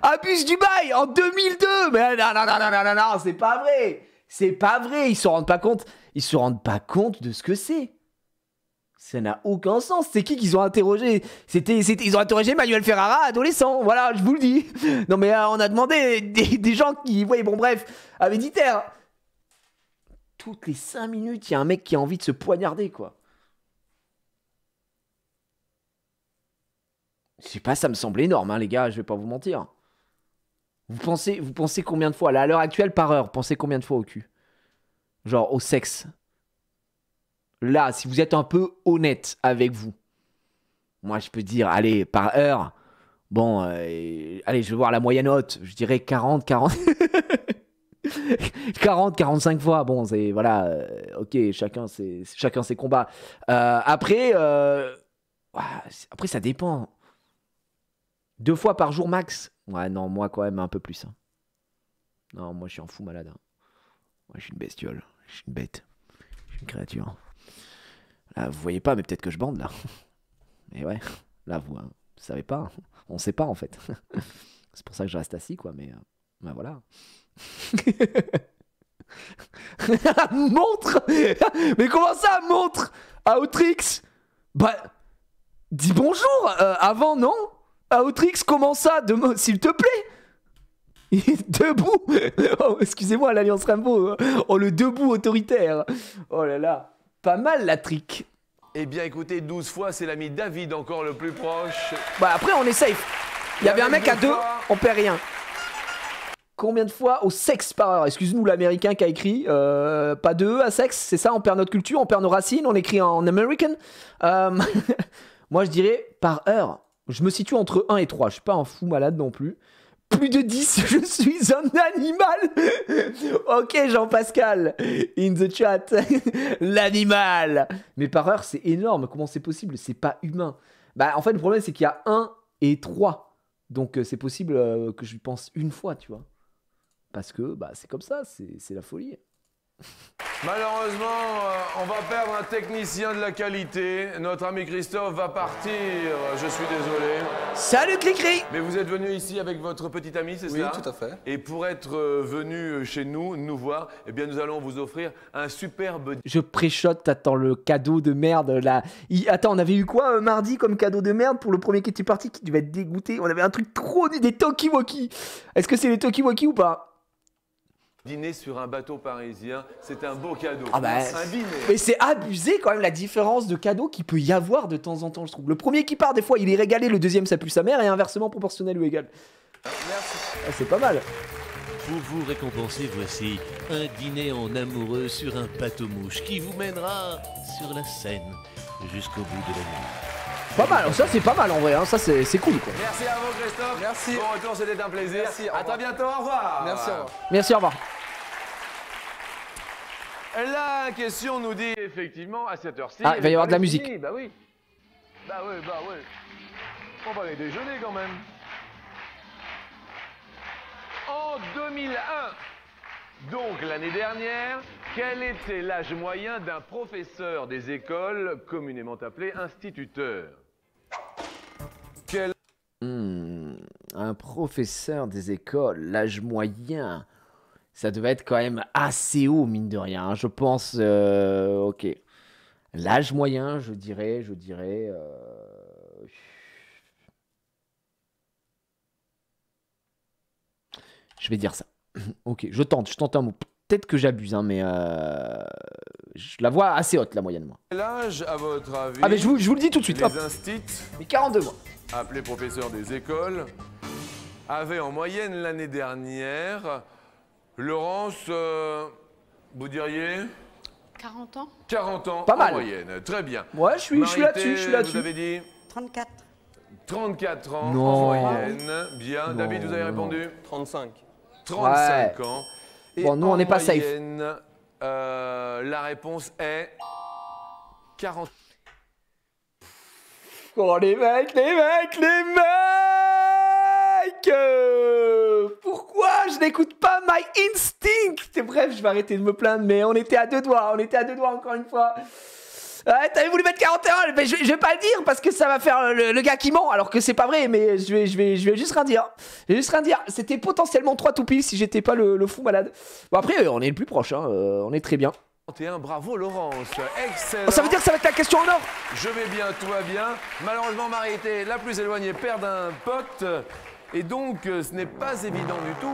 Abuse du bail en 2002! Mais non, c'est pas vrai! C'est pas vrai, ils se rendent pas compte. Ils se rendent pas compte de ce que c'est. Ça n'a aucun sens. C'est qui qu'ils ont interrogé? Ils ont interrogé Manuel Ferrara, adolescent. Voilà, je vous le dis. Non, mais on a demandé des gens qui, ouais, bon, bref, avaient dit terre. Toutes les 5 minutes, il y a un mec qui a envie de se poignarder, quoi. Je sais pas, ça me semble énorme, hein, les gars, je vais pas vous mentir. Vous pensez combien de fois, là, à l'heure actuelle, par heure, pensez combien de fois au cul? Genre, au sexe. Là, si vous êtes un peu honnête avec vous, moi, je peux dire, allez, par heure, bon, allez, je vais voir la moyenne haute, je dirais 40, 45 fois, bon, c'est, voilà, ok, chacun ses combats. Après, ça dépend. 2 fois par jour max. Ouais, non, moi, quand même, un peu plus. Hein. Non, moi, je suis un fou malade. Hein. Moi, je suis une bestiole. Je suis une bête. Je suis une créature. Là, vous voyez pas, mais peut-être que je bande, là. Mais ouais, là, vous savez pas. On sait pas, en fait. C'est pour ça que je reste assis, quoi, mais voilà. Montre. Mais comment ça, montre? Outrix? Bah, dis bonjour avant, non? Outrix, comment ça, s'il te plaît? Debout. Oh, excusez-moi, l'Alliance Rainbow. Oh, le debout autoritaire. Oh là là. Pas mal la trick. Eh bien, écoutez, 12 fois, c'est l'ami David encore le plus proche. Bah après, on est safe. Il y avait un mec à 2, on perd rien. Combien de fois au sexe par heure? Excuse-nous l'américain qui a écrit. Pas 2 à sexe, c'est ça? On perd notre culture, on perd nos racines, on écrit en American. Moi, je dirais par heure. Je me situe entre 1 et 3. Je suis pas un fou malade non plus. Plus de 10, je suis un animal. Ok, Jean-Pascal, in the chat. L'animal. Mais par heure, c'est énorme. Comment c'est possible? C'est pas humain. Bah, en fait, le problème, c'est qu'il y a 1 et 3. Donc, c'est possible que je pense une fois, tu vois. Parce que, bah, c'est comme ça, c'est la folie. Malheureusement, on va perdre un technicien de la qualité. Notre ami Christophe va partir. Je suis désolé. Salut Clicry. Mais vous êtes venu ici avec votre petit ami, c'est ça? Oui, tout à fait. Et pour être venu chez nous, nous voir, eh bien, nous allons vous offrir un superbe... Je préchote, attends, le cadeau de merde, là. Attends, on avait eu quoi mardi comme cadeau de merde pour le premier qui était parti, qui devait être dégoûté? On avait un truc trop nul, des Talkie-Walkie. Est-ce que c'est les Talkie-Walkie ou pas? Dîner sur un bateau parisien, c'est un beau cadeau. Ah bah, un dîner. Mais c'est abusé quand même la différence de cadeaux qu'il peut y avoir de temps en temps, je trouve. Le premier qui part, des fois, il est régalé, le deuxième, ça pue sa mère, et inversement proportionnel ou égal. Merci. Ah, c'est pas mal. Pour vous récompenser, voici un dîner en amoureux sur un bateau-mouche qui vous mènera sur la Seine jusqu'au bout de la nuit. Pas mal, ça c'est pas mal en vrai, hein. Ça c'est cool quoi. Merci à vous Christophe. Merci. Bon retour, c'était un plaisir. Merci, à très bientôt, au revoir. Merci, au revoir. Merci, au revoir. La question nous dit effectivement à cette heure-ci... Ah, il va y avoir de la musique. Bah oui. Bah oui, bah oui. On va aller déjeuner quand même. En 2001, donc l'année dernière, quel était l'âge moyen d'un professeur des écoles communément appelé instituteur? Un professeur des écoles, l'âge moyen, ça devait être quand même assez haut, mine de rien. Hein. Je pense, ok. L'âge moyen, je dirais. Je vais dire ça. Ok, je tente un mot. Peut-être que j'abuse, hein, mais je la vois assez haute, la moyenne, moi. Quel âge, à votre avis, Ah, mais je vous le dis tout de suite. les Hop. instits, Mais 42 mois. appelés professeurs des écoles, avaient en moyenne l'année dernière? Laurence, vous diriez 40 ans? 40 ans Pas mal. en moyenne. Très bien. Ouais, je suis là-dessus, Vous avez dit 34. 34 ans Non. en moyenne. Bien. Non, David, vous avez non. répondu 35. 35 ans. Et Bon, nous, on n'est pas safe. moyenne, la réponse est 40. Oh, les mecs pourquoi je n'écoute pas My Instinct? Bref, je vais arrêter de me plaindre, mais on était à deux doigts encore une fois. T'avais voulu mettre 41, mais je vais pas le dire parce que ça va faire le gars qui ment, alors que c'est pas vrai, mais je vais juste rien dire. C'était potentiellement 3 tout pile si j'étais pas le fou malade. Bon, après, on est le plus proche, hein. On est très bien. 41, bravo Laurence. Excellent. Oh, ça veut dire que ça va être la question en or? Je vais bien, tout va bien. Malheureusement, Marie-Été, la plus éloignée, perd un pote. Et donc, ce n'est pas évident du tout.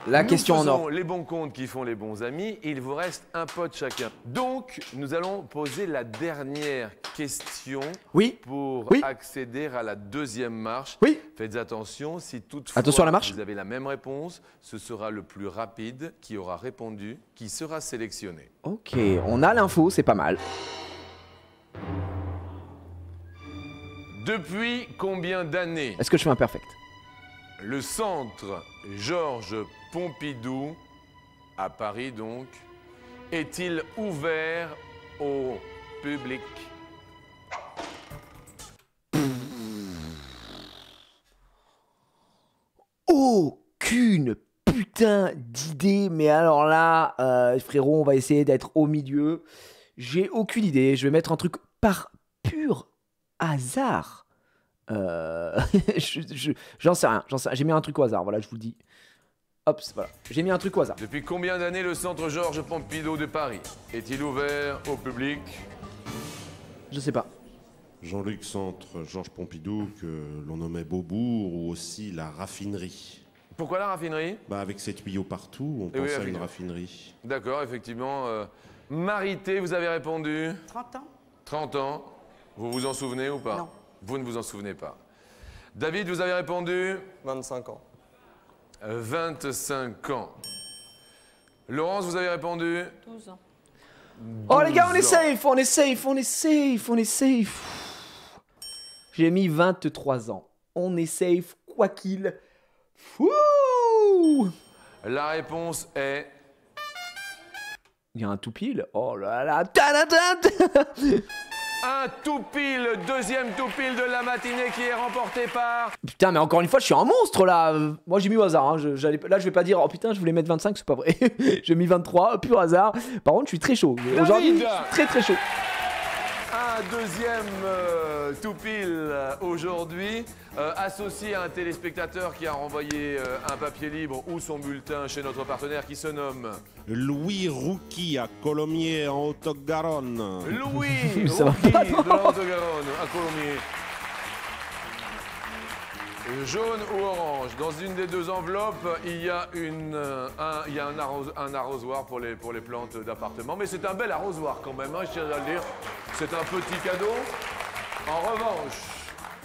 La question en or. Nous faisons les bons comptes qui font les bons amis. Il vous reste un pote chacun. Donc, nous allons poser la dernière question Oui. pour Oui. accéder à la deuxième marche. Oui. Faites attention, si toutefois Attention à la marche. vous avez la même réponse, ce sera le plus rapide qui aura répondu, qui sera sélectionné. Ok, on a l'info, c'est pas mal. Depuis combien d'années Est-ce que je fais un perfect? le centre Georges Pompidou, à Paris donc, est-il ouvert au public? Aucune putain d'idée, mais alors là, frérot, on va essayer d'être au milieu. J'ai aucune idée, je vais mettre un truc par pur hasard. J'en sais rien, j'ai mis un truc au hasard, voilà, je vous le dis. Hop, voilà, j'ai mis un truc au hasard. Depuis combien d'années le centre Georges Pompidou de Paris est-il ouvert au public? Je sais pas. Jean-Luc Centre Georges Pompidou, que l'on nommait Beaubourg, ou aussi la raffinerie. Pourquoi la raffinerie? Bah avec ces tuyaux partout, on Eh oui, pense à une effectivement. raffinerie. D'accord, effectivement. Marité, vous avez répondu 30 ans. 30 ans. Vous vous en souvenez ou pas? Non. Vous ne vous en souvenez pas. David, vous avez répondu 25 ans. 25 ans. Laurence, vous avez répondu 12 ans. Oh les gars, on est 12 ans. safe, on est safe, on est safe, on est safe. J'ai mis 23 ans. On est safe, quoi qu'il. Fouh. La réponse est... Il y a un tout pile. Oh là là. Ta-da-da-da. Un tout pile, deuxième tout pile de la matinée qui est remporté par... Putain, mais encore une fois, je suis un monstre là. Moi, j'ai mis au hasard. Hein. Là, je vais pas dire, oh putain, je voulais mettre 25, c'est pas vrai. J'ai mis 23, pur hasard. Par contre, je suis très chaud. Aujourd'hui, je suis très très chaud. Un deuxième tout pile aujourd'hui, associé à un téléspectateur qui a renvoyé un papier libre ou son bulletin chez notre partenaire qui se nomme Louis Rouki à Colomiers en Haute-Garonne. Louis Ça va Rouki pas, de non la Haute-Garonne à Colomiers. Jaune ou orange. Dans une des deux enveloppes, il y a, un arrosoir pour les plantes d'appartement. Mais c'est un bel arrosoir quand même, hein, je tiens à le dire. C'est un petit cadeau. En revanche,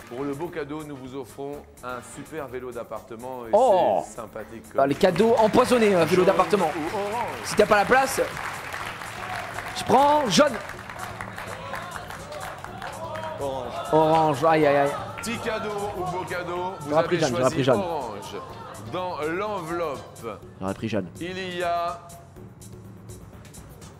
pour le beau cadeau, nous vous offrons un super vélo d'appartement. Et Oh. c'est sympathique. Ah, les cadeaux empoisonnés, un vélo Jaune d'appartement. ou orange. Si t'as pas la place, je prends jaune. Orange. Orange, aïe aïe aïe. Petit cadeau ou beau cadeau, vous J'aurais pris avez jaune, j'aurais choisi pris jaune. orange. Dans l'enveloppe, J'aurais pris jaune. il y a...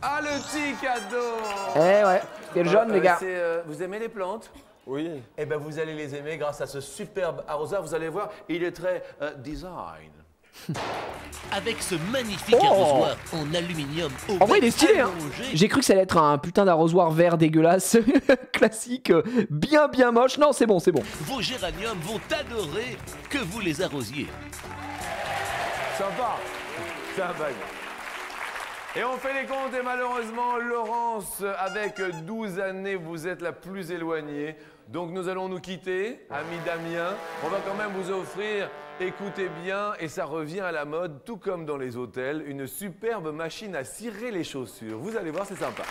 Ah, le petit cadeau! Eh ouais, c'est le jaune les gars. Vous aimez les plantes? Oui. Eh bien, vous allez les aimer grâce à ce superbe arrosoir. Vous allez voir, il est très design. Avec ce magnifique Oh. arrosoir en aluminium au En vrai, il est stylé, hein. allongé, J'ai cru que ça allait être un putain d'arrosoir vert dégueulasse, classique, bien moche. Non, c'est bon, c'est bon. vos géraniums vont adorer que vous les arrosiez. Sympa. Sympa. Et on fait les comptes et malheureusement, Laurence, avec 12 années, vous êtes la plus éloignée. Donc nous allons nous quitter, ami Damien. On va quand même vous offrir, écoutez bien, et ça revient à la mode, tout comme dans les hôtels, une superbe machine à cirer les chaussures. Vous allez voir, c'est sympa.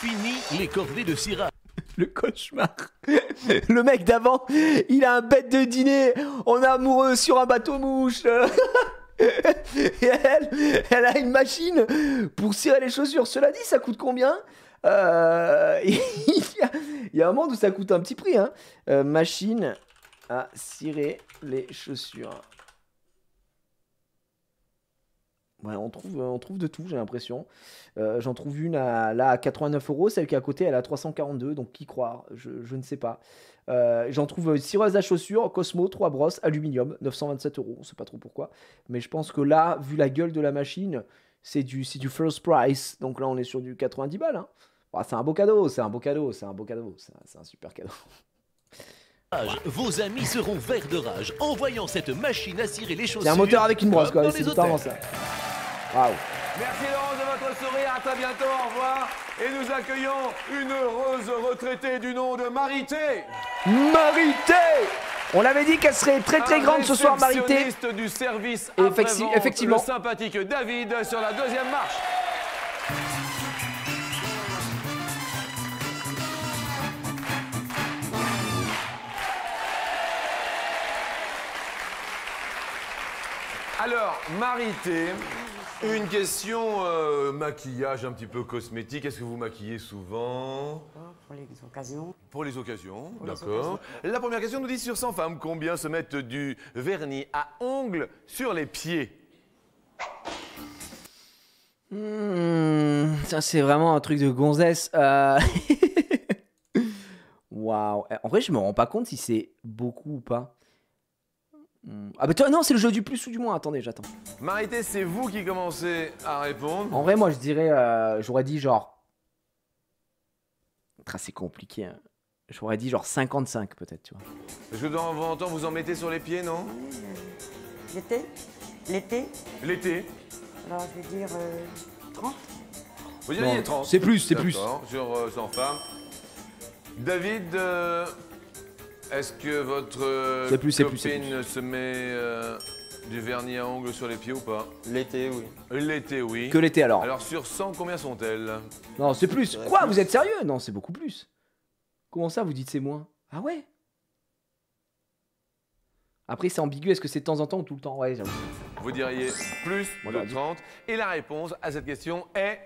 Fini les corvées de cirage. Le cauchemar. Le mec d'avant, il a un bête de dîner. On est amoureux sur un bateau-mouche. Et elle a une machine pour cirer les chaussures. Cela dit, ça coûte combien? Il y a un monde où ça coûte un petit prix. Hein. Machine à cirer les chaussures. Ouais, on trouve de tout, j'ai l'impression. J'en trouve une là à 89 €, celle qui est à côté, elle est à 342, donc qui croire, je ne sais pas. J'en trouve cireuse à chaussures, Cosmo, 3 brosses, aluminium, 927 €, on sait pas trop pourquoi. Mais je pense que là, vu la gueule de la machine, c'est du first price, donc là on est sur du 90 balles. Hein. Bah, c'est un beau cadeau, c'est un super cadeau. Vos amis seront verts de rage en voyant cette machine à cirer les chaussures. C'est un moteur avec une brosse, comme quoi, dans c'est les totalement hôtels. ça. Waouh. Merci Laurence de votre sourire, à très bientôt, au revoir. Et nous accueillons une heureuse retraitée du nom de Marité. Marité! On avait dit qu'elle serait très très grande ce soir, Marité. Réceptionniste du service Et après-vente, effectivement. le sympathique David sur la deuxième marche. Alors, Marité, une question maquillage un petit peu cosmétique. Est-ce que vous maquillez souvent? Pour les occasions. Pour les occasions, Pour les d'accord. La première question nous dit sur 100 femmes, combien se mettent du vernis à ongles sur les pieds? Ça c'est vraiment un truc de gonzesse. Waouh. En vrai, je me rends pas compte si c'est beaucoup ou pas. Ah bah toi, non, c'est le jeu du plus ou du moins. Attendez, j'attends. Marité, c'est vous qui commencez à répondre. En vrai, moi, je dirais, j'aurais dit genre. C'est compliqué. Hein. J'aurais dit genre 55 peut-être, tu vois. Est-ce que de temps en temps, vous en mettez sur les pieds, non? L'été. L'été. L'été. Alors, je vais dire 30. Vous diriez Non, 30. c'est plus, c'est plus. D'accord, sur 100 femmes. David, est-ce que votre C'est plus, c'est plus, copine c'est se met Du vernis à ongles sur les pieds ou pas? L'été, oui. L'été, oui. Que l'été alors. Alors sur 100, combien sont-elles? Non, c'est plus. Quoi, vous êtes sérieux? Non, c'est beaucoup plus. Comment ça, vous dites c'est moins? Ah ouais? Après, c'est ambigu, est-ce que c'est de temps en temps ou tout le temps? Ouais, j'avoue. Vous diriez plus de 30. Et la réponse à cette question est...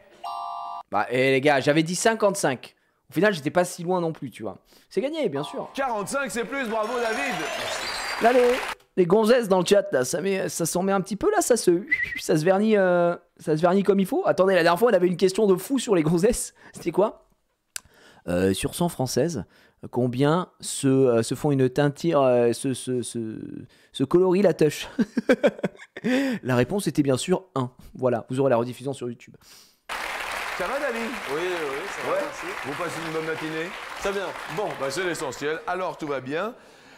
Bah, les gars, j'avais dit 55. Au final, j'étais pas si loin non plus, tu vois. C'est gagné, bien sûr. 45, c'est plus, bravo David. Là, les gonzesses dans le chat, là, ça s'en met un petit peu, là, ça se vernit comme il faut. Attendez, la dernière fois, on avait une question de fou sur les gonzesses. C'était quoi? Sur 100 françaises, combien se font une teinture, se colorient la touche? La réponse était bien sûr 1. Voilà, vous aurez la rediffusion sur YouTube. Ça va David? Oui, ça va, merci. Vous passez une bonne matinée? Très bien. Bon, bah, c'est l'essentiel. Alors, tout va bien.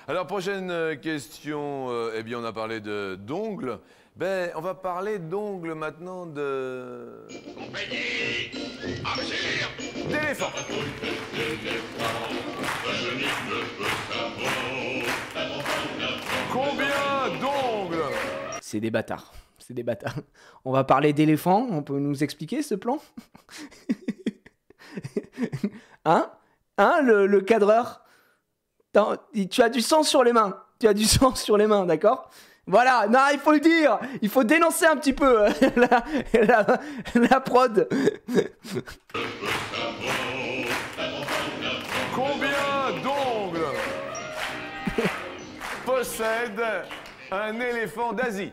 Alors, prochaine question. Eh bien, on a parlé d'ongles. Ben, on va parler d'ongles maintenant de... d'éléphant. Combien d'ongles? C'est des bâtards. C'est des bâtards. On va parler d'éléphants. On peut nous expliquer ce plan? Hein? Le cadreur? Tu as du sang sur les mains. Tu as du sang sur les mains, d'accord? Voilà, non, il faut le dire. Il faut dénoncer un petit peu la prod. Combien d'ongles possède un éléphant d'Asie?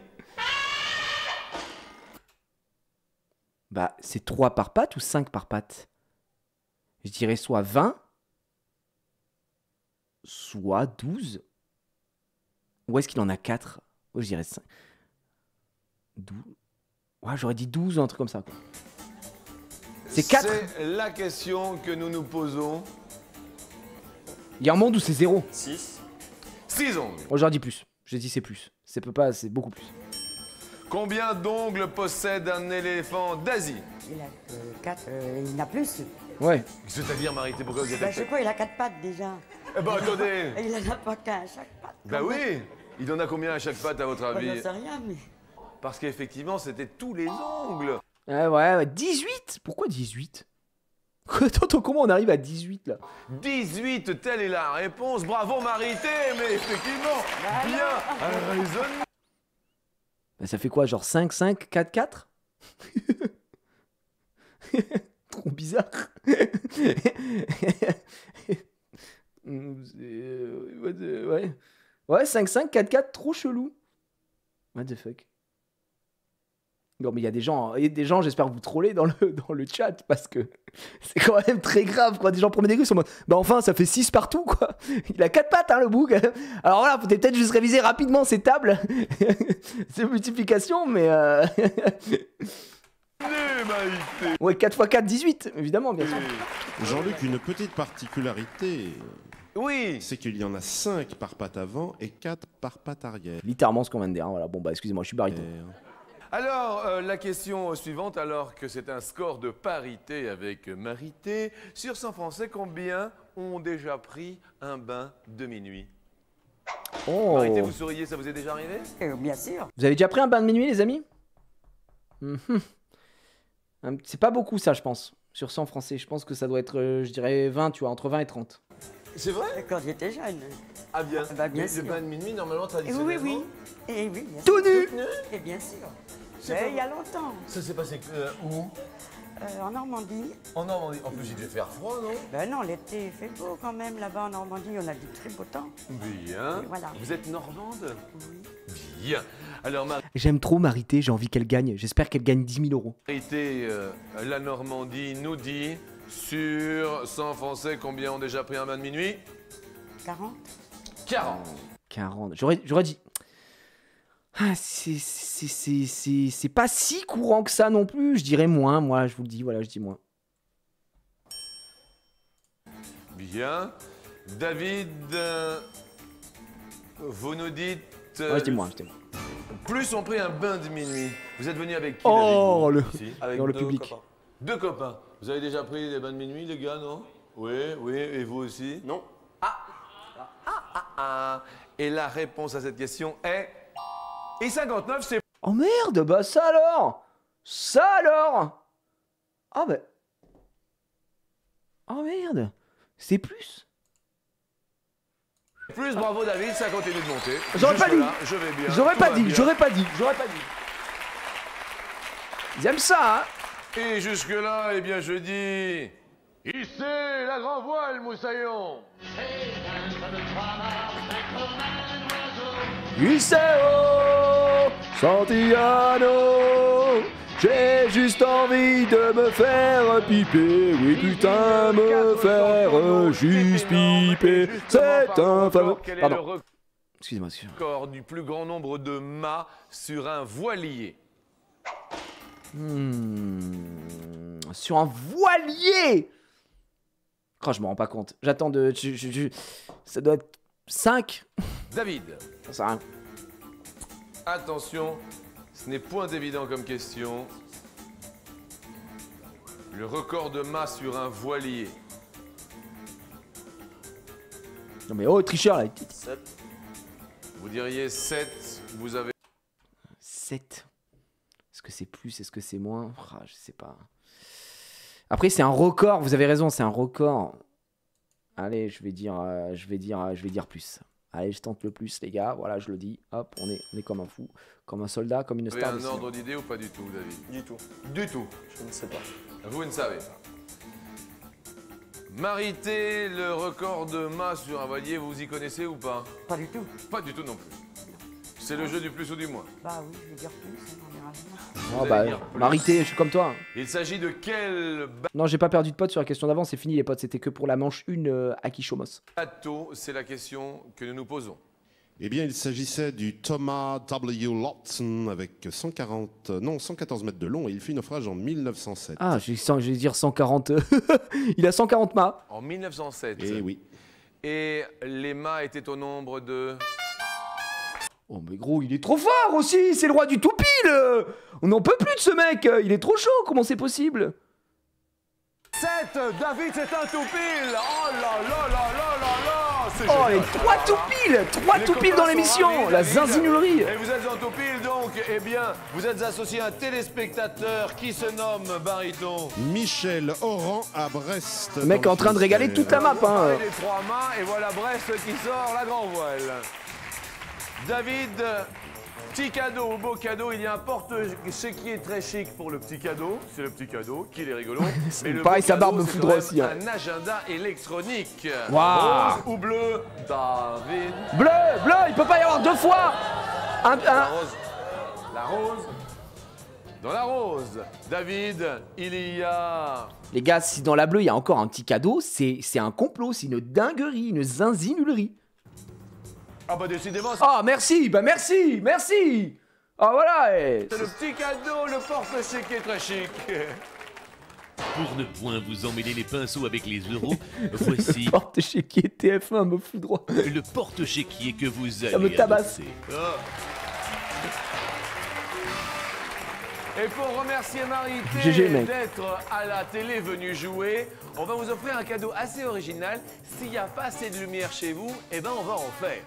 Bah, c'est 3 par patte ou 5 par patte? Je dirais soit 20, soit 12. Ou est-ce qu'il en a 4? Oh, je dirais 5. 12. Ouais, j'aurais dit 12 ou un truc comme ça, quoi. C'est 4? C'est la question que nous nous posons. Il y a un monde où c'est 0. 6. 6 ongles. Oh, j'aurais dit plus. J'ai dit c'est plus. C'est pas, c'est beaucoup plus. Combien d'ongles possède un éléphant d'Asie? Il a 4, il en a plus. Ouais. C'est-à-dire, Marité, pourquoi vous êtes... Bah, je sais quoi, il a 4 pattes déjà. Eh ben, attendez. Et il en a pas qu'un à chaque patte. Bah oui. Il en a combien à chaque patte, à votre Bah, avis? j'en sais rien, mais... Parce qu'effectivement, c'était tous les ongles. Ouais, 18? Pourquoi 18? Attends, comment on arrive à 18, là? 18, telle est la réponse. Bravo, Marité, mais effectivement, bien raisonné. Bah, ça fait quoi, genre 5, 5, 4, 4? Trop bizarre. Ouais. Ouais, 5, 5, 4, 4, trop chelou. What the fuck? Non, mais il y a des gens, j'espère que vous trollez dans le chat, parce que c'est quand même très grave, quoi. Des gens premier degré sont en mode, bah enfin, ça fait 6 partout, quoi. Il a 4 pattes, hein, le bouc. Alors voilà, faut peut-être juste réviser rapidement ces tables, ces multiplications, mais... Ouais, 4 x 4, 18, évidemment, bien sûr. Jean-Luc, une petite particularité. Oui. C'est qu'il y en a 5 par patte avant et 4 par patte arrière. Littéralement ce qu'on vient de dire, hein, voilà. Bon, bah, excusez-moi, je suis baryton. Alors, la question suivante, alors que c'est un score de parité avec Marité, sur 100 Français, combien ont déjà pris un bain de minuit? Oh. Marité, vous souriez, ça vous est déjà arrivé? Bien sûr. Vous avez déjà pris un bain de minuit, les amis? C'est pas beaucoup, ça, je pense. Sur 100 Français, je pense que ça doit être, je dirais, 20, tu vois, entre 20 et 30. C'est vrai? Quand j'étais jeune. Ah bien. Bah, bien Le sûr. bain de minuit, normalement, Oui, traditionnellement... oui. Et oui, bien sûr. Tout nu! Et bien sûr. C'est pas Il y a longtemps. Ça s'est passé où? En Normandie. En Normandie. En plus, il devait faire froid, non? Ben non, l'été il fait beau quand même là-bas en Normandie. On a du très beau temps. Bien. Et voilà. Vous êtes normande? Oui. Bien. Alors, J'aime trop Marité, j'ai envie qu'elle gagne. J'espère qu'elle gagne 10 000 euros. Marité, la Normandie nous dit, sur 100 Français, combien ont déjà pris un bain de minuit? 40. 40. 40. J'aurais dit... Ah, c'est pas si courant que ça non plus. Je dirais moins, moi, je vous le dis. Voilà, je dis moins. Bien. David, vous nous dites... Ouais, je dis moins, Plus ont pris un bain de minuit. Vous êtes venu avec qui? Oh, David, le... ici Avec dans le deux public. copains. 2 copains. Vous avez déjà pris des bains de minuit, les gars, non? Oui, et vous aussi? Non. Et la réponse à cette question est... Et 59, c'est Oh merde, bah ça alors. Ça alors. Ah bah. Oh merde. C'est plus. plus. Bravo David, ça continue de monter. J'aurais pas dit. Jusque-là, je vais bien. J'aurais tout pas va dit, bien. j'aurais pas dit, j'aurais pas dit. Ils aiment ça, hein. Et jusque-là, eh bien, je dis... Hissez la grand voile, Moussaillon. Iseo Santillano, j'ai juste envie de me faire piper. Oui putain, me faire juste piper. C'est un faveur. Quel est Pardon. le Excusez-moi, record du plus grand nombre de mâts sur un voilier? Sur un voilier. Oh, je me rends pas compte. J'attends de... Ça doit être 5. David, Ça rien. attention, ce n'est point évident comme question. Le record de mâts sur un voilier. Non mais oh, tricheur là. 7. Vous diriez 7, vous avez... 7. Est-ce que c'est plus? Est-ce que c'est moins? Ah, je sais pas. Après, c'est un record. Vous avez raison, c'est un record. Allez, je vais dire plus. Allez, je tente le plus, les gars. Voilà, je le dis. Hop, on est comme un fou, comme un soldat, comme une Vous avez star. un de ordre cinéma. d'idée ou pas du tout, David? Du tout. Du tout. Je ne sais pas. Vous ne savez pas. Marité, le record de mâts sur un voilier, vous y connaissez ou pas? Pas du tout. Pas du tout non plus. C'est le jeu du plus ou du moins. Bah oui, je vais dire plus, on verra bien. Oh Vous bah, allez dire plus. Marité, je suis comme toi. Il s'agit de quel Non, j'ai pas perdu de potes sur la question d'avant. C'est fini, les potes. C'était que pour la manche 1 à Kishomos. bateau? C'est la question que nous nous posons. Eh bien, il s'agissait du Thomas W. Lawson avec 114 mètres de long et il fit naufrage en 1907. Ah, je vais dire 140. Il a 140 mâts. En 1907. Eh oui. Et les mâts étaient au nombre de... Oh mais gros, il est trop fort aussi. C'est le roi du toupil. On n'en peut plus de ce mec. Il est trop chaud. Comment c'est possible? 7, David, c'est un tout pile. Oh là là là là là là. C'est Oh, génial. les 3 tout pile. 3 Les tout pile copains dans sont l'émission. ravis, La David. zinzinulerie. Et vous êtes en tout pile donc, eh bien, vous êtes associé à un téléspectateur qui se nomme Bariton. Michel Oran à Brest. Le mec est en train de régaler toute la map. Vous Hein. parlez des 3 mâts et voilà Brest qui sort la grand voile. David, petit cadeau ou beau cadeau, il y a un porte-chéquier très chic pour le petit cadeau. C'est le petit cadeau, qu'il est rigolo. Mais le pareil, beau sa barbe cadeau, me c'est foudroie quand aussi, même hein. un agenda électronique. Waouh. Rose ou bleu, David. Bleu, il peut pas y avoir 2 fois. La rose. La rose. Dans la rose, David, il y a... Les gars, si dans la bleue il y a encore un petit cadeau, c'est un complot, c'est une dinguerie, une zinzinulerie. Ah bah décidément, Ah merci, bah merci. Ah voilà. c'est le petit cadeau, le porte-chéquier très chic. Pour ne point vous emmêler les pinceaux avec les euros, voici Porte-chéquier TF1 me foudroie. le porte-chéquier que vous allez me tabasse. adopter. Et pour remercier GG, Marité mec. d'être à la télé venue jouer, on va vous offrir un cadeau assez original. S'il n'y a pas assez de lumière chez vous, eh ben on va en faire.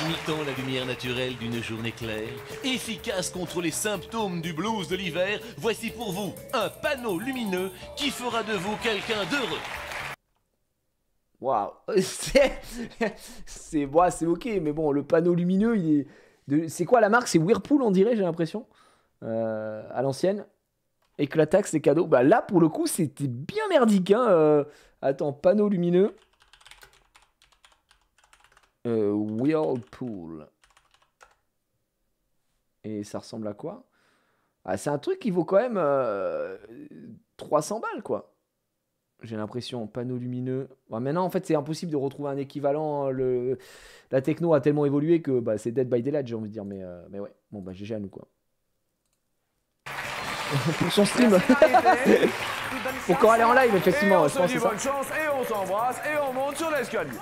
Imitant la lumière naturelle d'une journée claire, efficace contre les symptômes du blues de l'hiver, voici pour vous un panneau lumineux qui fera de vous quelqu'un d'heureux. Waouh. C'est ok, mais bon, le panneau lumineux, il est... C'est quoi la marque? C'est Whirlpool, on dirait, j'ai l'impression. À l'ancienne. Éclatax, c'est cadeau. Bah là, pour le coup, c'était bien merdique. Hein. Attends, panneau lumineux. Whirlpool. Et ça ressemble à quoi? Ah, c'est un truc qui vaut quand même 300 balles, quoi. J'ai l'impression, panneau lumineux. Bon, maintenant, en fait, c'est impossible de retrouver un équivalent. La techno a tellement évolué que bah, c'est Dead by Daylight, j'ai envie de dire. Mais ouais, bon, bah, GG à nous, quoi. Pour son stream. Pour quand elle est en live, effectivement. Et on Je se pense dit que c'est ça. bonne chance et on s'embrasse et on monte sur l'escalier.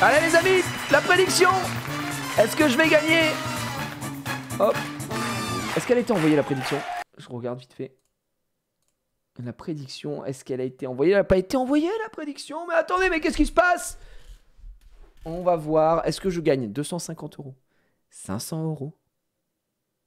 Allez, les amis, la prédiction. Est-ce que je vais gagner? Hop. Est-ce qu'elle a été envoyée, la prédiction? Je regarde vite fait. La prédiction, est-ce qu'elle a été envoyée? Elle n'a pas été envoyée, la prédiction? Mais attendez, mais qu'est-ce qui se passe? On va voir. Est-ce que je gagne 250 €? 500 €?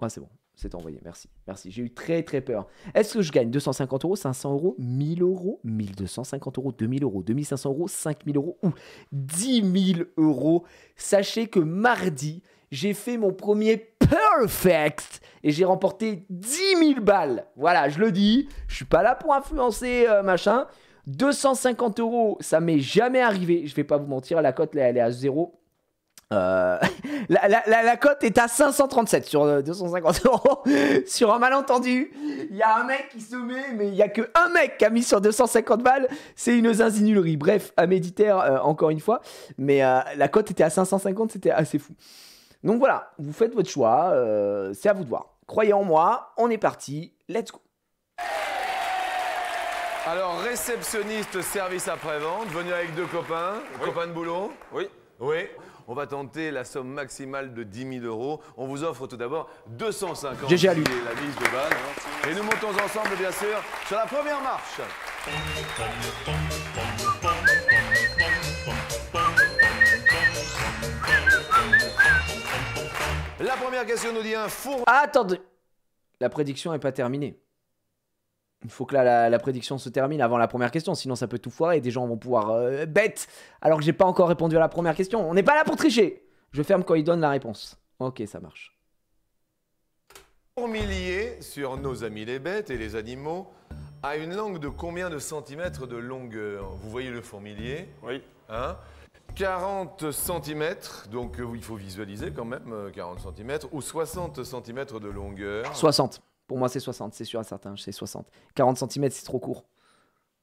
Ouais, c'est bon. C'est envoyé. Merci. Merci. J'ai eu très très peur. Est-ce que je gagne 250 €, 500 €, 1000 €, 1250 €, 2000 €, 2500 €, 5000 € ou 10 000 €? Sachez que mardi, j'ai fait mon premier perfect et j'ai remporté 10 000 balles. Voilà, je le dis. Je suis pas là pour influencer machin. 250 €, ça m'est jamais arrivé. Je vais pas vous mentir, la cote elle est à 0. La cote est à 537 sur 250 €. Sur un malentendu, il y a un mec qui se met, mais il y a que un mec qui a mis sur 250 balles. C'est une zinzinulerie. Bref, à Méditaire, encore une fois. Mais la cote était à 550, c'était assez fou. Donc voilà, vous faites votre choix. C'est à vous de voir. Croyez en moi, on est parti. Let's go. Alors, réceptionniste service après-vente, venu avec 2 copains. Copains de boulot? Oui. Oui. On va tenter la somme maximale de 10 000 €. On vous offre tout d'abord 250 GG à lui. la mise de base. Et nous montons ensemble, bien sûr, sur la première marche. La première question nous dit un four. Attendez. La prédiction n'est pas terminée. Il faut que la prédiction se termine avant la première question, sinon ça peut tout foirer et des gens vont pouvoir bête alors que j'ai pas encore répondu à la première question. On n'est pas là pour tricher. Je ferme quand il donne la réponse. Ok, ça marche. Fourmilier sur nos amis les bêtes et les animaux a une langue de combien de centimètres de longueur? Vous voyez le fourmilier? Oui. Hein? 40 cm, donc il faut visualiser quand même, 40 cm, ou 60 cm de longueur. 60. Pour moi, c'est 60, c'est sûr et certain, c'est 60. 40 cm, c'est trop court.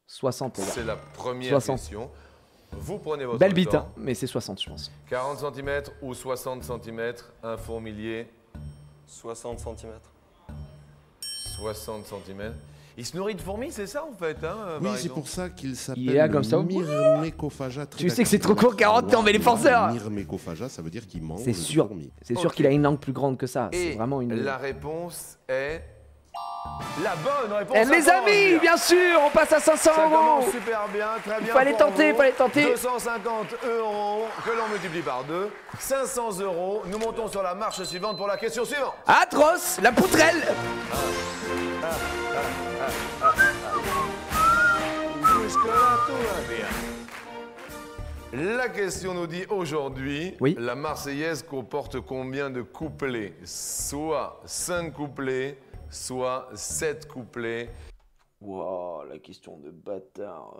60, les gars. C'est la première 60. question. Vous prenez votre Belle bite, temps. hein, mais c'est 60, je pense. 40 cm ou 60 cm, un fourmilier? 60 cm. 60 cm. Il se nourrit de fourmis, c'est ça en fait, hein, Oui, Mariton? c'est pour ça qu'il s'appelle Il est là comme ça. Myrmécophaga. Tu sais que c'est trop court, 40 ans, mais les forceurs. Myrmécophaga, ça veut dire qu'il mange C'est des sûr. fourmis. C'est sûr Ok. qu'il a une langue plus grande que ça. Et C'est vraiment une. la réponse est la bonne réponse. Eh, ça mes commence amis, bien sûr, on passe à 500 Ça commence €. super bien, très bien. Fallait pour tenter, vous. fallait tenter. 250 € que l'on multiplie par 2. 500 €. Nous montons sur la marche suivante pour la question suivante. Atroce, la poutrelle. Jusque-là, tout va bien. La question nous dit aujourd'hui, Oui. la Marseillaise comporte combien de couplets? Soit 5 couplets, soit 7 couplets. Wow, la question de bâtard.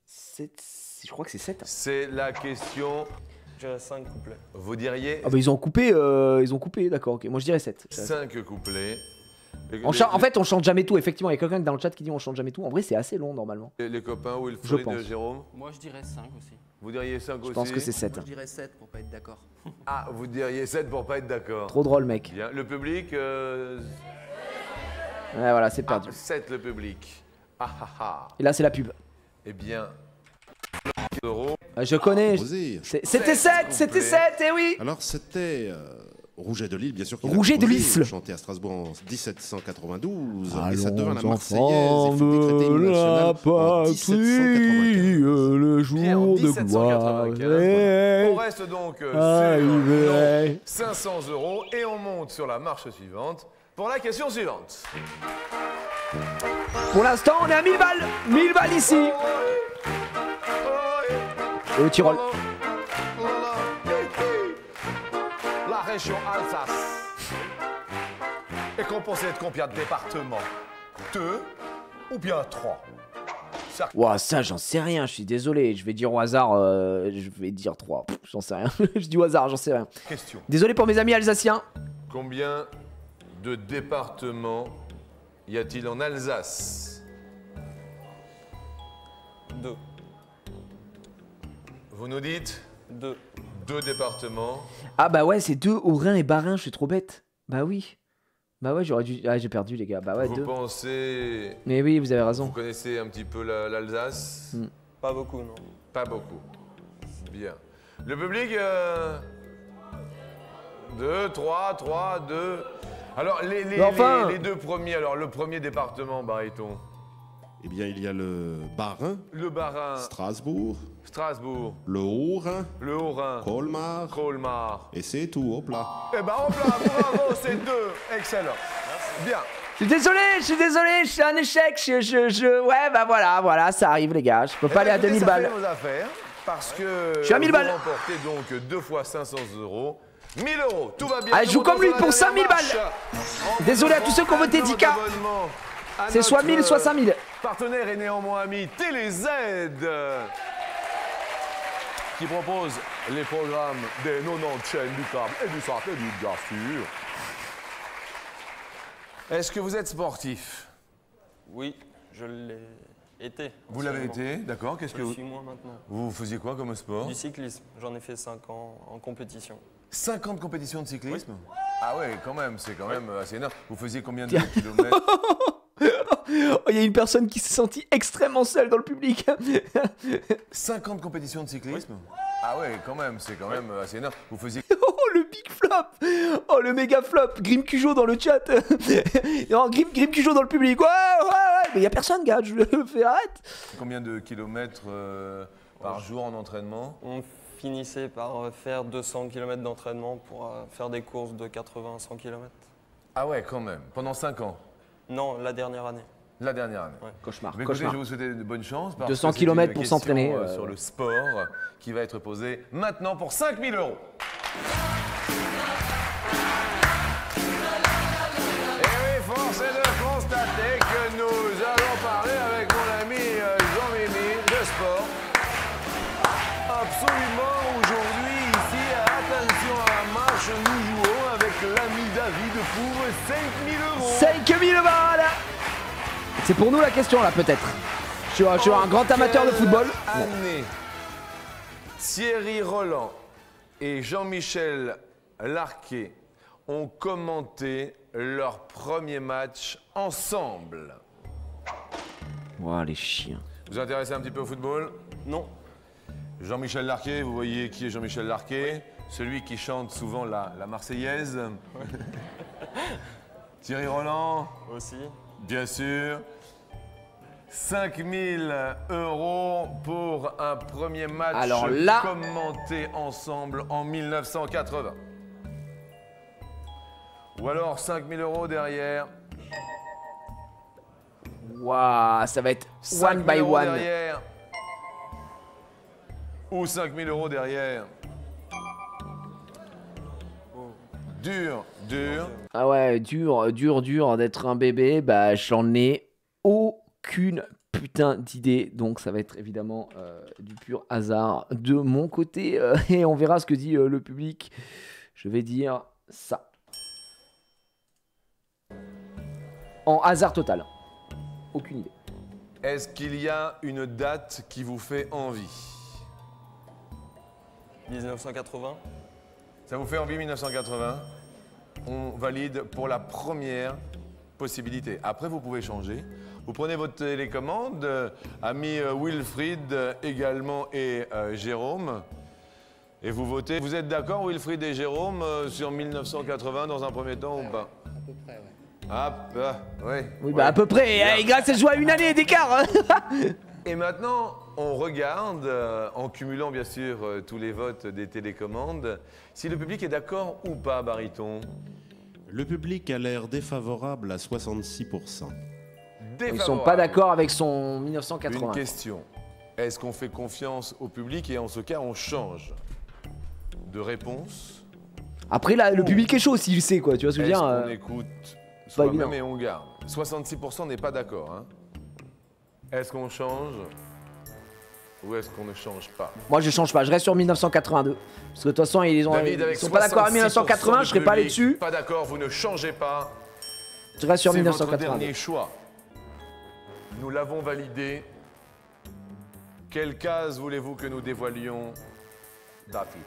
7, je crois que c'est 7. C'est la question, J'ai 5 couplets. vous diriez Ah bah ils ont coupé, d'accord, ok. Moi je dirais 7. 5 couplets. En fait, on chante jamais tout. Effectivement, il y a quelqu'un dans le chat qui dit on chante jamais tout. En vrai, c'est assez long normalement. Les copains, Je Wilfried, pense. Jérôme, Moi je dirais 5 aussi. vous diriez 5 aussi? Je pense que c'est 7. Moi je dirais 7 pour pas être d'accord. Ah, vous diriez 7 pour pas être d'accord. Trop drôle, mec. Bien. Le public, Ouais, voilà, c'est perdu. 7 le public. Ah ah ah. Et là, c'est la pub. Eh bien, euros. Je connais. Posé. C'était 7, c'était 7, eh oui. Alors c'était Rouget de Lille, bien sûr. qu'il a Rouget de composé, Lisle. chanté à Strasbourg en 1792. et Allons, ça devint la enfants Marseillaise. Il fut décrété hymne de national la en patrie, 1795. le Bien, en jour de gloire 1795. On reste donc sur arrivé. non, 500 € et on monte sur la marche suivante pour la question suivante. Pour l'instant, on est à 1000 balles. 1000 balles ici. Et au Tyrol. La région Alsace est composée de combien de départements? 2 ou bien 3? Ouah, ça, j'en sais rien. Je suis désolé. Je vais dire au hasard. Je vais dire 3. J'en sais rien. Je dis au hasard, j'en sais rien. Question. Désolé pour mes amis alsaciens. Combien de départements y a-t-il en Alsace? 2. Vous nous dites 2. 2 départements. Ah bah ouais, c'est 2 Haut-Rhin et Bas-Rhin. Je suis trop bête. Bah oui. Bah ouais, j'aurais dû. Ah, j'ai perdu, les gars. Bah ouais, Vous 2. pensez... Mais oui, vous avez raison. Vous connaissez un petit peu l'Alsace? Pas beaucoup, non. Pas beaucoup. Bien. Le public 2, 3, 2. Alors, les 2 premiers. Alors, le premier département, Bariton. Eh bien, il y a le Bas-Rhin, Le Bas-Rhin, Strasbourg, Strasbourg, le Haut-Rhin, le Haut-Rhin, Colmar, Colmar. et c'est tout, hop là. Eh ben hop là, bravo, c'est 2. Excellent. Bien. Je suis désolé, je suis un échec. Ouais, bah voilà, ça arrive, les gars. Je peux pas aller à 2000 balles. Ça fait nos affaires, parce que Je suis à 1000 balles. vous remportez donc 2 fois 500 €. 1000 €, tout va bien. Ah, je joue comme lui pour 5000 balles. Désolé à tous ceux qui ont voté 10K. C'est soit 1000, soit 5000. Partenaire et néanmoins ami TéléZ, qui propose les programmes des 90 chaînes du câble et du satellite, bien sûr. Est-ce que vous êtes sportif? Oui, je l'ai été. Vous l'avez été, d'accord. Qu'est-ce que Je vous... suis moins maintenant. Vous faisiez quoi comme sport? Du cyclisme. J'en ai fait 5 ans en compétition. 50 compétitions de cyclisme? Oui. Ah ouais, quand même, c'est quand même assez énorme. Vous faisiez combien de kilomètres? Il y a une personne qui s'est sentie extrêmement seule dans le public. 50 compétitions de cyclisme? Ah ouais, quand même, c'est quand même assez énorme. Vous faisiez... Oh, le big flop. Oh, le méga flop. Grim Cujo dans le chat. Non, Grim Cujo dans le public. Ouais. Mais y a personne, gars, je le fais, arrête. Combien de kilomètres par jour en entraînement? On finissait par faire 200 km d'entraînement pour faire des courses de 80-100 km. Ah ouais, quand même. Pendant 5 ans? Non, la dernière année. La dernière année. Ouais. Cauchemar, Mais écoutez, cauchemar. je vous souhaite de bonnes chances. 200 km pour s'entraîner. Sur le sport qui va être posé maintenant pour 5000 €. Et oui, force est de constater que nous allons parler avec mon ami Jean-Mimi de sport. Absolument, aujourd'hui, ici, attention à la marche, nous jouons avec l'ami David pour 5000 €. 5000 balles. C'est pour nous la question là peut-être. Je suis un grand amateur de football. Année. Thierry Roland et Jean-Michel Larquet ont commenté leur premier match ensemble. Ouah, les chiens. Vous vous intéressez un petit peu au football? Non. Jean-Michel Larquet, vous voyez qui est Jean-Michel Larquet? Celui qui chante souvent la Marseillaise. Thierry Roland? Aussi. Bien sûr. 5000 € pour un premier match Alors là... commenté ensemble en 1980. Ou alors 5000 € derrière. Waouh, ça va être one 5000 by € one. derrière. Ou 5000 € derrière. Dur. Ah ouais, dur d'être un bébé. Bah, j'en ai aucune putain d'idée. Donc, ça va être évidemment du pur hasard de mon côté. Et on verra ce que dit le public. Je vais dire ça. En hasard total. Aucune idée. Est-ce qu'il y a une date qui vous fait envie? 1980. Ça vous fait envie 1980? On valide pour la première possibilité. Après, vous pouvez changer. Vous prenez votre télécommande, amis Wilfried également et Jérôme, et vous votez. Vous êtes d'accord, Wilfried et Jérôme, sur 1980 dans un premier temps ou pas? À peu près, ouais. Ah, ouais. Oui, bah à peu près. Et grâce à jouer à une année d'écart. Et maintenant, on regarde, en cumulant bien sûr tous les votes des télécommandes, si le public est d'accord ou pas, Baryton. Le public a l'air défavorable à 66%. Ils sont pas d'accord avec son 1980. Une question. Est-ce qu'on fait confiance au public et en ce cas, on change de réponse? Après, là, le public est chaud s'il sait, quoi. Tu vois ce que je veux dire? Est-ce qu'on écoute soi-même et on garde? 66% n'est pas d'accord. Hein. Est-ce qu'on change ou est-ce qu'on ne change pas? Moi, je change pas. Je reste sur 1982. Parce que de toute façon, ils sont pas d'accord à 1980. Je serais pas allé dessus. Pas d'accord, vous ne changez pas. Je reste sur C'est votre 1982. dernier choix. Nous l'avons validé. Quelle case voulez-vous que nous dévoilions, David?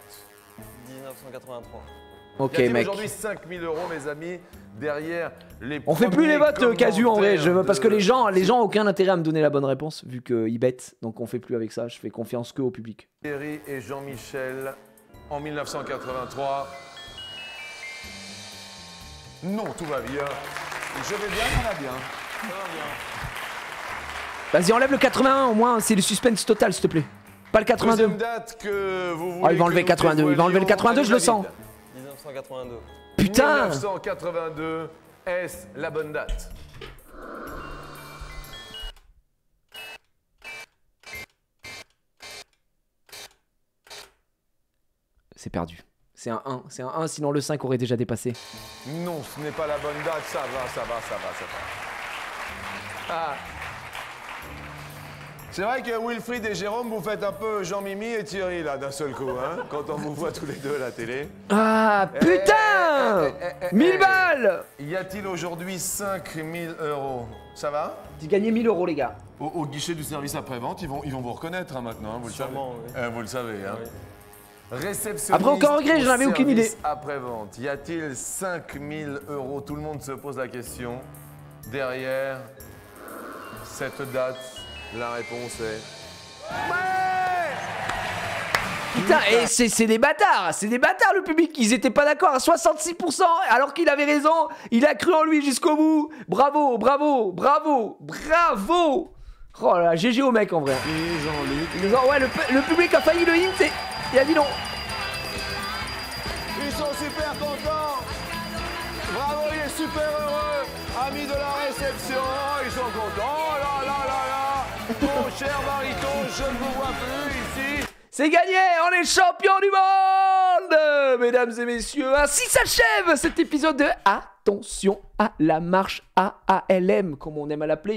1983. Ok, Y a-t-il mec. aujourd'hui 5000 € mes amis, derrière les On fait plus les votes casu en vrai, commentaires parce que de les gens ont aucun intérêt à me donner la bonne réponse vu qu'ils bêtent, donc on fait plus avec ça, je fais confiance que au public. Thierry et Jean-Michel en 1983. Non, tout va bien. Je vais bien, ça va bien. Vas-y, enlève le 81 au moins, c'est le suspense total, s'il te plaît. Pas le 82. Deuxième date que vous voulez. Oh, il va enlever que nous 82. Il va enlever le 82, je le sens. 1982. Putain. 1982, est-ce la bonne date? C'est perdu. C'est un 1. C'est un 1, sinon le 5 aurait déjà dépassé. Non, ce n'est pas la bonne date. Ça va. Ah. C'est vrai que Wilfried et Jérôme, vous faites un peu Jean-Mimi et Thierry, là, d'un seul coup, hein, quand on vous voit tous les deux à la télé. Ah, putain 1000 balles. Y a-t-il aujourd'hui 5000 €? Ça va? J'ai gagné 1000 €, les gars. Au guichet du service après-vente, ils vont vous reconnaître hein, maintenant, hein, vous Sûrement, le savez. oui. Vous le savez, hein. Oui. Réceptionniste. Après, aucun regret, j'en avais aucune idée. Après-vente, y a-t-il 5000 €? Tout le monde se pose la question. Derrière cette date, la réponse est. Putain, et c'est des bâtards. C'est des bâtards, le public. Ils étaient pas d'accord à 66%, alors qu'il avait raison. Il a cru en lui jusqu'au bout. Bravo. Oh là là, GG au mec en vrai. Et Jean-Luc. Ouais, le public a failli le hint et il a dit non. Ils sont super contents. Bravo, il est super heureux. Amis de la réception, ils sont contents. Oh là là là là. Mon cher baryton, je ne vous vois plus ici. C'est gagné, on est champion du monde, mesdames et messieurs. Ainsi s'achève cet épisode de Attention à la marche AALM, comme on aime à l'appeler.